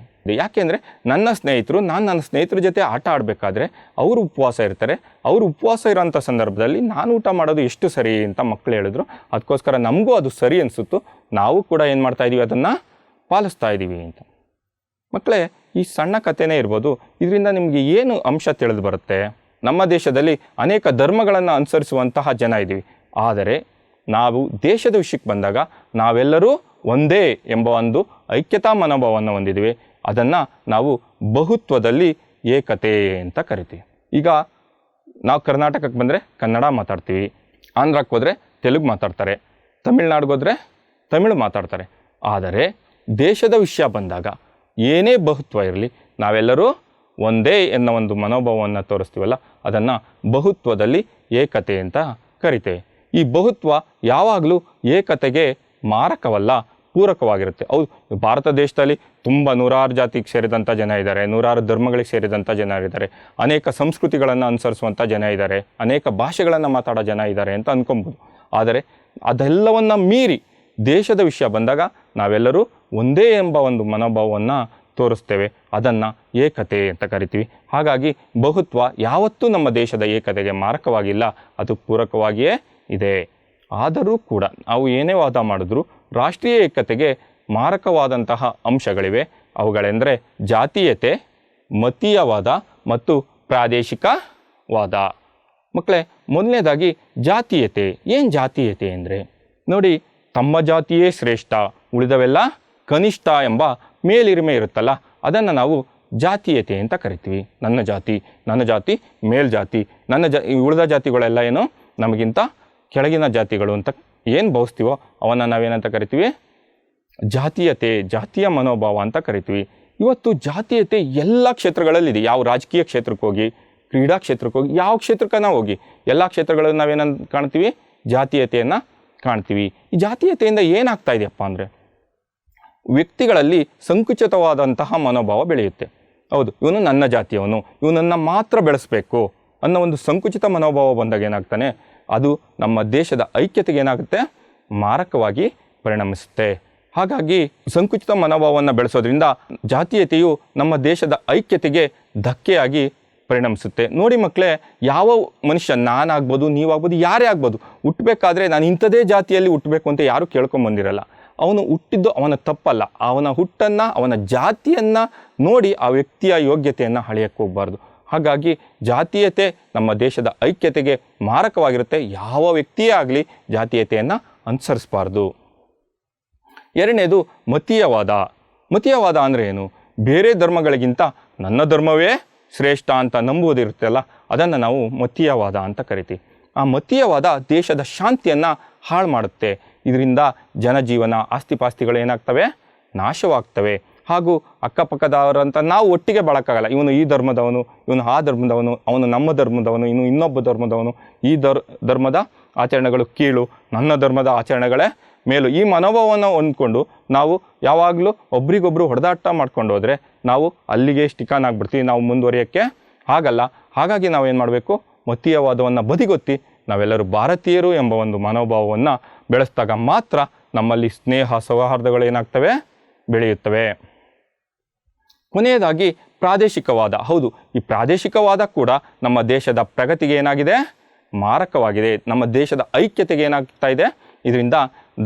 ಯಾಕೆಂದರೆ ನನ್ನ ಸ್ನೇಹಿತರ ಜೊತೆ ಆಟ ಆಡಬೇಕಾದ್ರೆ ಅವರು ಉಪವಾಸ ಇರ್ತಾರೆ, ಅವರು ಉಪವಾಸ ಇರೋಂಥ ಸಂದರ್ಭದಲ್ಲಿ ನಾನು ಊಟ ಮಾಡೋದು ಎಷ್ಟು ಸರಿ ಅಂತ ಮಕ್ಕಳು ಹೇಳಿದ್ರು. ಅದಕ್ಕೋಸ್ಕರ ನಮಗೂ ಅದು ಸರಿ ಅನಿಸುತ್ತು, ನಾವು ಕೂಡ ಏನು ಮಾಡ್ತಾಯಿದ್ದೀವಿ, ಅದನ್ನು ಪಾಲಿಸ್ತಾ ಇದ್ದೀವಿ ಅಂತ. ಮಕ್ಕಳೇ, ಈ ಸಣ್ಣ ಕಥೆನೇ ಇರ್ಬೋದು, ಇದರಿಂದ ನಿಮಗೆ ಏನು ಅಂಶ ತಿಳಿದು ಬರುತ್ತೆ? ನಮ್ಮ ದೇಶದಲ್ಲಿ ಅನೇಕ ಧರ್ಮಗಳನ್ನು ಅನುಸರಿಸುವಂತಹ ಜನ ಇದ್ದೀವಿ, ಆದರೆ ನಾವು ದೇಶದ ವಿಷಯಕ್ಕೆ ಬಂದಾಗ ನಾವೆಲ್ಲರೂ ಒಂದೇ ಎಂಬ ಒಂದು ಐಕ್ಯತಾ ಮನೋಭಾವವನ್ನು ಹೊಂದಿದ್ದೀವಿ. ಅದನ್ನು ನಾವು ಬಹುತ್ವದಲ್ಲಿ ಏಕತೆ ಅಂತ ಕರಿತೀವಿ. ಈಗ ನಾವು ಕರ್ನಾಟಕಕ್ಕೆ ಬಂದರೆ ಕನ್ನಡ ಮಾತಾಡ್ತೀವಿ, ಆಂಧ್ರಕ್ಕೆ ಹೋದರೆ ತೆಲುಗು ಮಾತಾಡ್ತಾರೆ, ತಮಿಳ್ನಾಡಿಗೆ ಹೋದರೆ ತಮಿಳು ಮಾತಾಡ್ತಾರೆ. ಆದರೆ ದೇಶದ ವಿಷಯ ಬಂದಾಗ ಏನೇ ಬಹುತ್ವ ಇರಲಿ, ನಾವೆಲ್ಲರೂ ಒಂದೇ ಎನ್ನೋ ಒಂದು ಮನೋಭಾವವನ್ನು ತೋರಿಸ್ತೀವಲ್ಲ, ಅದನ್ನು ಬಹುತ್ವದಲ್ಲಿ ಏಕತೆ ಅಂತ ಕರಿತೇವೆ. ಈ ಬಹುತ್ವ ಯಾವಾಗಲೂ ಏಕತೆಗೆ ಮಾರಕವಲ್ಲ, ಪೂರಕವಾಗಿರುತ್ತೆ. ಹೌದು, ಭಾರತ ದೇಶದಲ್ಲಿ ತುಂಬ ನೂರಾರು ಜಾತಿಗೆ ಸೇರಿದಂಥ ಜನ ಇದ್ದಾರೆ, ನೂರಾರು ಧರ್ಮಗಳಿಗೆ ಸೇರಿದಂಥ ಜನ ಇದ್ದಾರೆ, ಅನೇಕ ಸಂಸ್ಕೃತಿಗಳನ್ನು ಅನುಸರಿಸುವಂಥ ಜನ ಇದ್ದಾರೆ, ಅನೇಕ ಭಾಷೆಗಳನ್ನು ಮಾತಾಡೋ ಜನ ಇದ್ದಾರೆ ಅಂತ ಅಂದ್ಕೊಬೋದು. ಆದರೆ ಅದೆಲ್ಲವನ್ನು ಮೀರಿ ದೇಶದ ವಿಷಯ ಬಂದಾಗ ನಾವೆಲ್ಲರೂ ಒಂದೇ ಎಂಬ ಒಂದು ಮನೋಭಾವವನ್ನು ತೋರಿಸ್ತೇವೆ, ಅದನ್ನು ಏಕತೆ ಅಂತ ಕರಿತೀವಿ. ಹಾಗಾಗಿ ಬಹುತ್ವ ಯಾವತ್ತೂ ನಮ್ಮ ದೇಶದ ಏಕತೆಗೆ ಮಾರಕವಾಗಿಲ್ಲ, ಅದು ಪೂರಕವಾಗಿಯೇ ಇದೆ. ಆದರೂ ಕೂಡ ನಾವು ಏನೇ ವಾದ ಮಾಡಿದ್ರೂ ರಾಷ್ಟ್ರೀಯ ಏಕತೆಗೆ ಮಾರಕವಾದಂತಹ ಅಂಶಗಳಿವೆ. ಅವುಗಳೆಂದರೆ ಜಾತೀಯತೆ, ಮತೀಯವಾದ ಮತ್ತು ಪ್ರಾದೇಶಿಕವಾದ. ಮಕ್ಕಳೇ, ಮೊದಲನೇದಾಗಿ ಜಾತೀಯತೆ. ಏನು ಜಾತೀಯತೆ ಅಂದರೆ ನೋಡಿ, ತಮ್ಮ ಜಾತಿಯೇ ಶ್ರೇಷ್ಠ, ಉಳಿದವೆಲ್ಲ ಕನಿಷ್ಠ ಎಂಬ ಮೇಲಿರಿಮೆ ಇರುತ್ತಲ್ಲ, ಅದನ್ನು ನಾವು ಜಾತೀಯತೆ ಅಂತ ಕರಿತೀವಿ. ನನ್ನ ಜಾತಿ ಮೇಲ್ಜಾತಿ, ಉಳಿದ ಜಾತಿಗಳೆಲ್ಲ ಏನು ನಮಗಿಂತ ಕೆಳಗಿನ ಜಾತಿಗಳು ಅಂತ ಏನು ಭಾವಿಸ್ತೀವೋ ಅವನ್ನು ನಾವೇನಂತ ಕರಿತೀವಿ, ಜಾತೀಯತೆ, ಜಾತಿಯ ಮನೋಭಾವ ಅಂತ ಕರಿತೀವಿ. ಇವತ್ತು ಜಾತೀಯತೆ ಎಲ್ಲ ಕ್ಷೇತ್ರಗಳಲ್ಲಿದೆ. ಯಾವ ರಾಜಕೀಯ ಕ್ಷೇತ್ರಕ್ಕೆ ಹೋಗಿ, ಕ್ರೀಡಾ ಕ್ಷೇತ್ರಕ್ಕೆ ಹೋಗಿ, ಯಾವ ಕ್ಷೇತ್ರಕ್ಕನ ಹೋಗಿ, ಎಲ್ಲ ಕ್ಷೇತ್ರಗಳಲ್ಲಿ ನಾವೇನಂತ ಕಾಣ್ತೀವಿ, ಜಾತೀಯತೆಯನ್ನು ಕಾಣ್ತೀವಿ. ಈ ಜಾತೀಯತೆಯಿಂದ ಏನಾಗ್ತಾ ಇದೆಯಪ್ಪ ಅಂದರೆ, ವ್ಯಕ್ತಿಗಳಲ್ಲಿ ಸಂಕುಚಿತವಾದಂತಹ ಮನೋಭಾವ ಬೆಳೆಯುತ್ತೆ. ಹೌದು, ಇವನು ನನ್ನ ಜಾತಿಯವನು, ಇವನನ್ನು ಮಾತ್ರ ಬೆಳೆಸಬೇಕು ಅನ್ನೋ ಒಂದು ಸಂಕುಚಿತ ಮನೋಭಾವ ಬಂದಾಗ ಏನಾಗ್ತಾನೆ, ಅದು ನಮ್ಮ ದೇಶದ ಐಕ್ಯತೆಗೆ ಏನಾಗುತ್ತೆ, ಮಾರಕವಾಗಿ ಪರಿಣಮಿಸುತ್ತೆ. ಹಾಗಾಗಿ ಸಂಕುಚಿತ ಮನೋಭಾವವನ್ನು ಬೆಳೆಸೋದ್ರಿಂದ ಜಾತೀಯತೆಯು ನಮ್ಮ ದೇಶದ ಐಕ್ಯತೆಗೆ ಧಕ್ಕೆಯಾಗಿ ಪರಿಣಮಿಸುತ್ತೆ. ನೋಡಿ ಮಕ್ಕಳೇ, ಯಾವ ಮನುಷ್ಯ, ನಾನಾಗ್ಬೋದು, ನೀವಾಗ್ಬೋದು, ಯಾರೇ ಆಗ್ಬೋದು, ಹುಟ್ಟಬೇಕಾದ್ರೆ ನಾನು ಇಂಥದೇ ಜಾತಿಯಲ್ಲಿ ಹುಟ್ಟಬೇಕು ಅಂತ ಯಾರೂ ಕೇಳ್ಕೊಂಬಂದಿರಲ್ಲ. ಅವನು ಹುಟ್ಟಿದ್ದು ಅವನ ತಪ್ಪಲ್ಲ, ಅವನ ಹುಟ್ಟನ್ನು, ಅವನ ಜಾತಿಯನ್ನು ನೋಡಿ ಆ ವ್ಯಕ್ತಿಯ ಯೋಗ್ಯತೆಯನ್ನು ಅಳೆಯಕ್ಕೆ ಹೋಗಬಾರ್ದು. ಹಾಗಾಗಿ ಜಾತೀಯತೆ ನಮ್ಮ ದೇಶದ ಐಕ್ಯತೆಗೆ ಮಾರಕವಾಗಿರುತ್ತೆ. ಯಾವ ವ್ಯಕ್ತಿಯೇ ಆಗಲಿ ಜಾತೀಯತೆಯನ್ನು ಅನುಸರಿಸಬಾರ್ದು. ಎರಡನೇದು ಮತೀಯವಾದ. ಮತೀಯವಾದ ಅಂದರೆ ಏನು? ಬೇರೆ ಧರ್ಮಗಳಿಗಿಂತ ನನ್ನ ಧರ್ಮವೇ ಶ್ರೇಷ್ಠ ಅಂತ ನಂಬುವುದಿರುತ್ತಲ್ಲ, ಅದನ್ನು ನಾವು ಮತೀಯವಾದ ಅಂತ ಕರಿತೀವಿ. ಆ ಮತೀಯವಾದ ದೇಶದ ಶಾಂತಿಯನ್ನು ಹಾಳು ಮಾಡುತ್ತೆ. ಇದರಿಂದ ಜನಜೀವನ, ಆಸ್ತಿಪಾಸ್ತಿಗಳು ಏನಾಗ್ತವೆ, ನಾಶವಾಗ್ತವೆ. ಹಾಗೂ ಅಕ್ಕಪಕ್ಕದವರಂತ ನಾವು ಒಟ್ಟಿಗೆ ಬಾಳಕ್ಕಾಗಲ್ಲ. ಇವನು ಈ ಧರ್ಮದವನು, ಇವನು ಆ ಧರ್ಮದವನು, ಅವನು ನಮ್ಮ ಧರ್ಮದವನು, ಇನ್ನು ಇನ್ನೊಬ್ಬ ಧರ್ಮದವನು, ಈ ಧರ್ಮದ ಆಚರಣೆಗಳು ಕೀಳು, ನನ್ನ ಧರ್ಮದ ಆಚರಣೆಗಳೇ ಮೇಲು. ಈ ಮನೋಭಾವವನ್ನು ಹೊಂದ್ಕೊಂಡು ನಾವು ಯಾವಾಗಲೂ ಒಬ್ರಿಗೊಬ್ರು ಹೊಡೆದಾಟ ಮಾಡ್ಕೊಂಡು ಹೋದರೆ ನಾವು ಅಲ್ಲಿಗೆ ಸ್ಟಿಕಾನ್ ಆಗಿಬಿಡ್ತೀವಿ, ನಾವು ಮುಂದುವರಿಯೋಕ್ಕೆ ಆಗಲ್ಲ. ಹಾಗಾಗಿ ನಾವೇನು ಮಾಡಬೇಕು, ಮತೀಯವಾದವನ್ನು ಬದಿಗೊತ್ತಿ ನಾವೆಲ್ಲರೂ ಭಾರತೀಯರು ಎಂಬ ಒಂದು ಮನೋಭಾವವನ್ನು ಬೆಳೆಸಿದಾಗ ಮಾತ್ರ ನಮ್ಮಲ್ಲಿ ಸ್ನೇಹ, ಸೌಹಾರ್ದಗಳು ಏನಾಗ್ತವೆ, ಬೆಳೆಯುತ್ತವೆ. ಕೊನೆಯದಾಗಿ ಪ್ರಾದೇಶಿಕವಾದ, ಹೌದು, ಈ ಪ್ರಾದೇಶಿಕವಾದ ಕೂಡ ನಮ್ಮ ದೇಶದ ಪ್ರಗತಿಗೆ ಏನಾಗಿದೆ, ಮಾರಕವಾಗಿದೆ. ನಮ್ಮ ದೇಶದ ಐಕ್ಯತೆಗೆ ಏನಾಗ್ತಾ ಇದೆ, ಇದರಿಂದ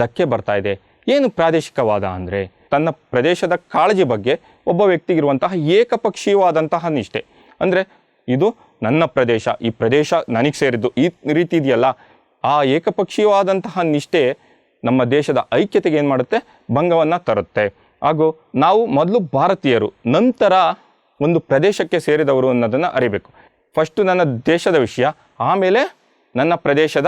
ಧಕ್ಕೆ ಬರ್ತಾ ಇದೆ. ಏನು ಪ್ರಾದೇಶಿಕವಾದ ಅಂದರೆ ತನ್ನ ಪ್ರದೇಶದ ಕಾಳಜಿ ಬಗ್ಗೆ ಒಬ್ಬ ವ್ಯಕ್ತಿಗಿರುವಂತಹ ಏಕಪಕ್ಷೀಯವಾದಂತಹ ನಿಷ್ಠೆ. ಅಂದರೆ ಇದು ನನ್ನ ಪ್ರದೇಶ, ಈ ಪ್ರದೇಶ ನನಗೆ ಸೇರಿದ್ದು, ಈ ರೀತಿ ಇದೆಯಲ್ಲ, ಆ ಏಕಪಕ್ಷೀಯವಾದಂತಹ ನಿಷ್ಠೆ ನಮ್ಮ ದೇಶದ ಐಕ್ಯತೆಗೆ ಏನು ಮಾಡುತ್ತೆ, ಭಂಗವನ್ನು ತರುತ್ತೆ. ಹಾಗೂ ನಾವು ಮೊದಲು ಭಾರತೀಯರು, ನಂತರ ಒಂದು ಪ್ರದೇಶಕ್ಕೆ ಸೇರಿದವರು ಅನ್ನೋದನ್ನು ಅರಿಬೇಕು. ಫಸ್ಟು ನನ್ನ ದೇಶದ ವಿಷಯ, ಆಮೇಲೆ ನನ್ನ ಪ್ರದೇಶದ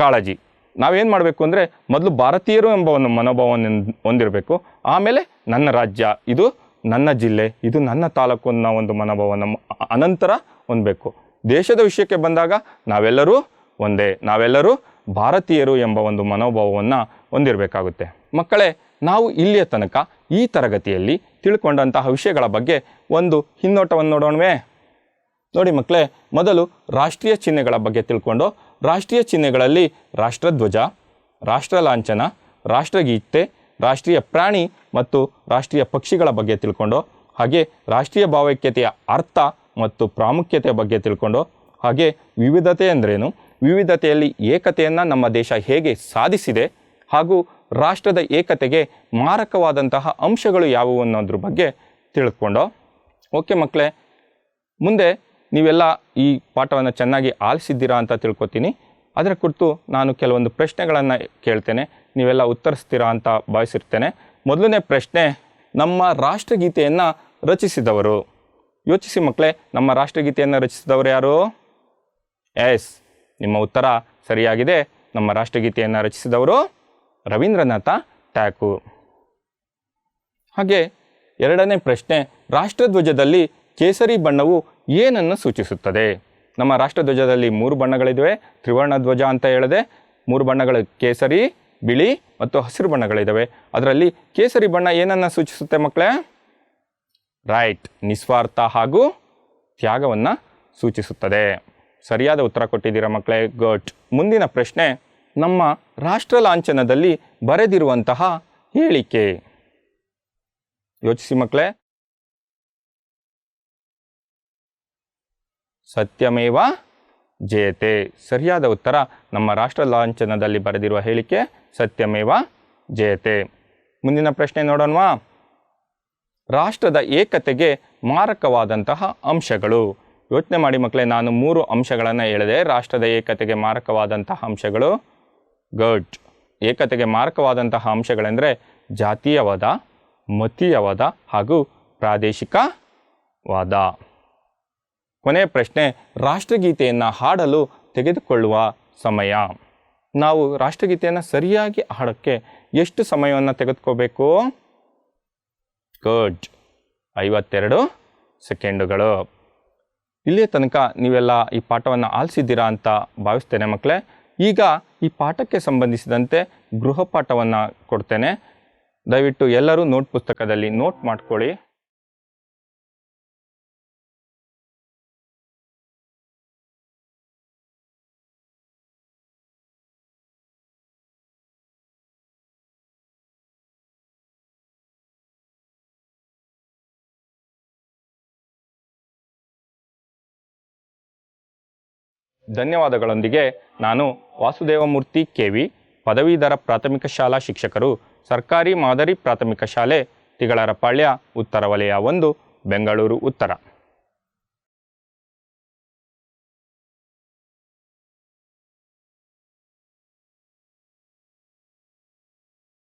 ಕಾಳಜಿ. ನಾವೇನು ಮಾಡಬೇಕು ಅಂದರೆ ಮೊದಲು ಭಾರತೀಯರು ಎಂಬ ಒಂದು ಮನೋಭಾವವನ್ನು ಹೊಂದಿರಬೇಕು. ಆಮೇಲೆ ನನ್ನ ರಾಜ್ಯ, ಇದು ನನ್ನ ಜಿಲ್ಲೆ, ಇದು ನನ್ನ ತಾಲೂಕು ಅನ್ನೋ ಒಂದು ಮನೋಭಾವವನ್ನು ಅನಂತರ ಹೊಂದಬೇಕು. ದೇಶದ ವಿಷಯಕ್ಕೆ ಬಂದಾಗ ನಾವೆಲ್ಲರೂ ಒಂದೇ, ನಾವೆಲ್ಲರೂ ಭಾರತೀಯರು ಎಂಬ ಒಂದು ಮನೋಭಾವವನ್ನು ಹೊಂದಿರಬೇಕಾಗುತ್ತೆ. ಮಕ್ಕಳೇ, ನಾವು ಇಲ್ಲಿಯ ತನಕ ಈ ತರಗತಿಯಲ್ಲಿ ತಿಳ್ಕೊಂಡಂತಹ ವಿಷಯಗಳ ಬಗ್ಗೆ ಒಂದು ಹಿನ್ನೋಟವನ್ನು ನೋಡೋಣವೇ? ನೋಡಿ ಮಕ್ಕಳೇ, ಮೊದಲು ರಾಷ್ಟ್ರೀಯ ಚಿಹ್ನೆಗಳ ಬಗ್ಗೆ ತಿಳ್ಕೊಂಡು, ರಾಷ್ಟ್ರೀಯ ಚಿಹ್ನೆಗಳಲ್ಲಿ ರಾಷ್ಟ್ರಧ್ವಜ, ರಾಷ್ಟ್ರ ಲಾಂಛನ, ರಾಷ್ಟ್ರಗೀತೆ, ರಾಷ್ಟ್ರೀಯ ಪ್ರಾಣಿ ಮತ್ತು ರಾಷ್ಟ್ರೀಯ ಪಕ್ಷಿಗಳ ಬಗ್ಗೆ ತಿಳ್ಕೊಂಡು, ಹಾಗೆ ರಾಷ್ಟ್ರೀಯ ಭಾವೈಕ್ಯತೆಯ ಅರ್ಥ ಮತ್ತು ಪ್ರಾಮುಖ್ಯತೆಯ ಬಗ್ಗೆ ತಿಳ್ಕೊಂಡು, ಹಾಗೆ ವಿವಿಧತೆ ಅಂದ್ರೇನು, ವಿವಿಧತೆಯಲ್ಲಿ ಏಕತೆಯನ್ನು ನಮ್ಮ ದೇಶ ಹೇಗೆ ಸಾಧಿಸಿದೆ, ಹಾಗೂ ರಾಷ್ಟ್ರದ ಏಕತೆಗೆ ಮಾರಕವಾದಂತಹ ಅಂಶಗಳು ಯಾವುವು ಅನ್ನೋದ್ರ ಬಗ್ಗೆ ತಿಳ್ಕೊಂಡು. ಓಕೆ ಮಕ್ಕಳೇ, ಮುಂದೆ ನೀವೆಲ್ಲ ಈ ಪಾಠವನ್ನು ಚೆನ್ನಾಗಿ ಆಲಿಸಿದ್ದೀರಾ ಅಂತ ತಿಳ್ಕೊತೀನಿ. ಅದರ ಕುರಿತು ನಾನು ಕೆಲವೊಂದು ಪ್ರಶ್ನೆಗಳನ್ನು ಕೇಳ್ತೇನೆ, ನೀವೆಲ್ಲ ಉತ್ತರಿಸ್ತೀರಾ ಅಂತ ಭಾವಿಸಿರ್ತೇನೆ. ಮೊದಲನೇ ಪ್ರಶ್ನೆ, ನಮ್ಮ ರಾಷ್ಟ್ರಗೀತೆಯನ್ನು ರಚಿಸಿದವರು. ಯೋಚಿಸಿ ಮಕ್ಕಳೇ, ನಮ್ಮ ರಾಷ್ಟ್ರಗೀತೆಯನ್ನು ರಚಿಸಿದವರು ಯಾರು? ಎಸ್, ನಿಮ್ಮ ಉತ್ತರ ಸರಿಯಾಗಿದೆ. ನಮ್ಮ ರಾಷ್ಟ್ರಗೀತೆಯನ್ನು ರಚಿಸಿದವರು ರವೀಂದ್ರನಾಥ ಟ್ಯಾಗೂರ್. ಹಾಗೆ ಎರಡನೇ ಪ್ರಶ್ನೆ, ರಾಷ್ಟ್ರಧ್ವಜದಲ್ಲಿ ಕೇಸರಿ ಬಣ್ಣವು ಏನನ್ನು ಸೂಚಿಸುತ್ತದೆ? ನಮ್ಮ ರಾಷ್ಟ್ರಧ್ವಜದಲ್ಲಿ 3 ಬಣ್ಣಗಳಿವೆ, ತ್ರಿವರ್ಣ ಧ್ವಜ ಅಂತ ಹೇಳಿದೆ. 3 ಬಣ್ಣಗಳು ಕೇಸರಿ, ಬಿಳಿ ಮತ್ತು ಹಸಿರು ಬಣ್ಣಗಳಿದ್ದಾವೆ. ಅದರಲ್ಲಿ ಕೇಸರಿ ಬಣ್ಣ ಏನನ್ನು ಸೂಚಿಸುತ್ತೆ ಮಕ್ಕಳೇ? ರೈಟ್, ನಿಸ್ವಾರ್ಥ ಹಾಗೂ ತ್ಯಾಗವನ್ನು ಸೂಚಿಸುತ್ತದೆ. ಸರಿಯಾದ ಉತ್ತರ ಕೊಟ್ಟಿದ್ದೀರಾ ಮಕ್ಕಳೇ, ಗುಡ್. ಮುಂದಿನ ಪ್ರಶ್ನೆ, ನಮ್ಮ ರಾಷ್ಟ್ರ ಲಾಂಛನದಲ್ಲಿ ಬರೆದಿರುವಂತಹ ಹೇಳಿಕೆ. ಯೋಚಿಸಿ ಮಕ್ಕಳೇ. ಸತ್ಯಮೇವ ಜಯತೆ. ಸರಿಯಾದ ಉತ್ತರ, ನಮ್ಮ ರಾಷ್ಟ್ರ ಲಾಂಛನದಲ್ಲಿ ಬರೆದಿರುವ ಹೇಳಿಕೆ ಸತ್ಯಮೇವ ಜಯತೆ. ಮುಂದಿನ ಪ್ರಶ್ನೆ ನೋಡೋಣವಾ? ರಾಷ್ಟ್ರದ ಏಕತೆಗೆ ಮಾರಕವಾದಂತಹ ಅಂಶಗಳು. ಯೋಚನೆ ಮಾಡಿ ಮಕ್ಕಳೇ, ನಾನು 3 ಅಂಶಗಳನ್ನು ಹೇಳಿದೆ. ರಾಷ್ಟ್ರದ ಏಕತೆಗೆ ಮಾರಕವಾದಂತಹ ಅಂಶಗಳು. ಗುಡ್. ಏಕತೆಗೆ ಮಾರಕವಾದಂತಹ ಅಂಶಗಳೆಂದರೆ ಜಾತೀಯವಾದ, ಮತೀಯವಾದ ಹಾಗೂ ಪ್ರಾದೇಶಿಕವಾದ. ಕೊನೆಯ ಪ್ರಶ್ನೆ, ರಾಷ್ಟ್ರಗೀತೆಯನ್ನು ಹಾಡಲು ತೆಗೆದುಕೊಳ್ಳುವ ಸಮಯ. ನಾವು ರಾಷ್ಟ್ರಗೀತೆಯನ್ನು ಸರಿಯಾಗಿ ಹಾಡೋಕ್ಕೆ ಎಷ್ಟು ಸಮಯವನ್ನು ತೆಗೆದುಕೋಬೇಕು? ಗುಡ್, 52 ಸೆಕೆಂಡುಗಳು. ಇಲ್ಲಿಯ ತನಕ ನೀವೆಲ್ಲ ಈ ಪಾಠವನ್ನು ಆಲಿಸಿದ್ದೀರಾ ಅಂತ ಭಾವಿಸ್ತೇನೆ ಮಕ್ಕಳೇ. ಈಗ ಈ ಪಾಠಕ್ಕೆ ಸಂಬಂಧಿಸಿದಂತೆ ಗೃಹಪಾಠವನ್ನು ಕೊಡ್ತೇನೆ. ದಯವಿಟ್ಟು ಎಲ್ಲರೂ ನೋಟ್ ಪುಸ್ತಕದಲ್ಲಿ ನೋಟ್ ಮಾಡ್ಕೊಳ್ಳಿ. ಧನ್ಯವಾದಗಳೊಂದಿಗೆ ನಾನು ವಾಸುದೇವಮೂರ್ತಿ KV, ಪದವೀಧರ ಪ್ರಾಥಮಿಕ ಶಾಲಾ ಶಿಕ್ಷಕರು, ಸರ್ಕಾರಿ ಮಾದರಿ ಪ್ರಾಥಮಿಕ ಶಾಲೆ ತಿಗಳರಪಾಳ್ಯ, ಉತ್ತರ ವಲಯ 1, ಬೆಂಗಳೂರು ಉತ್ತರ.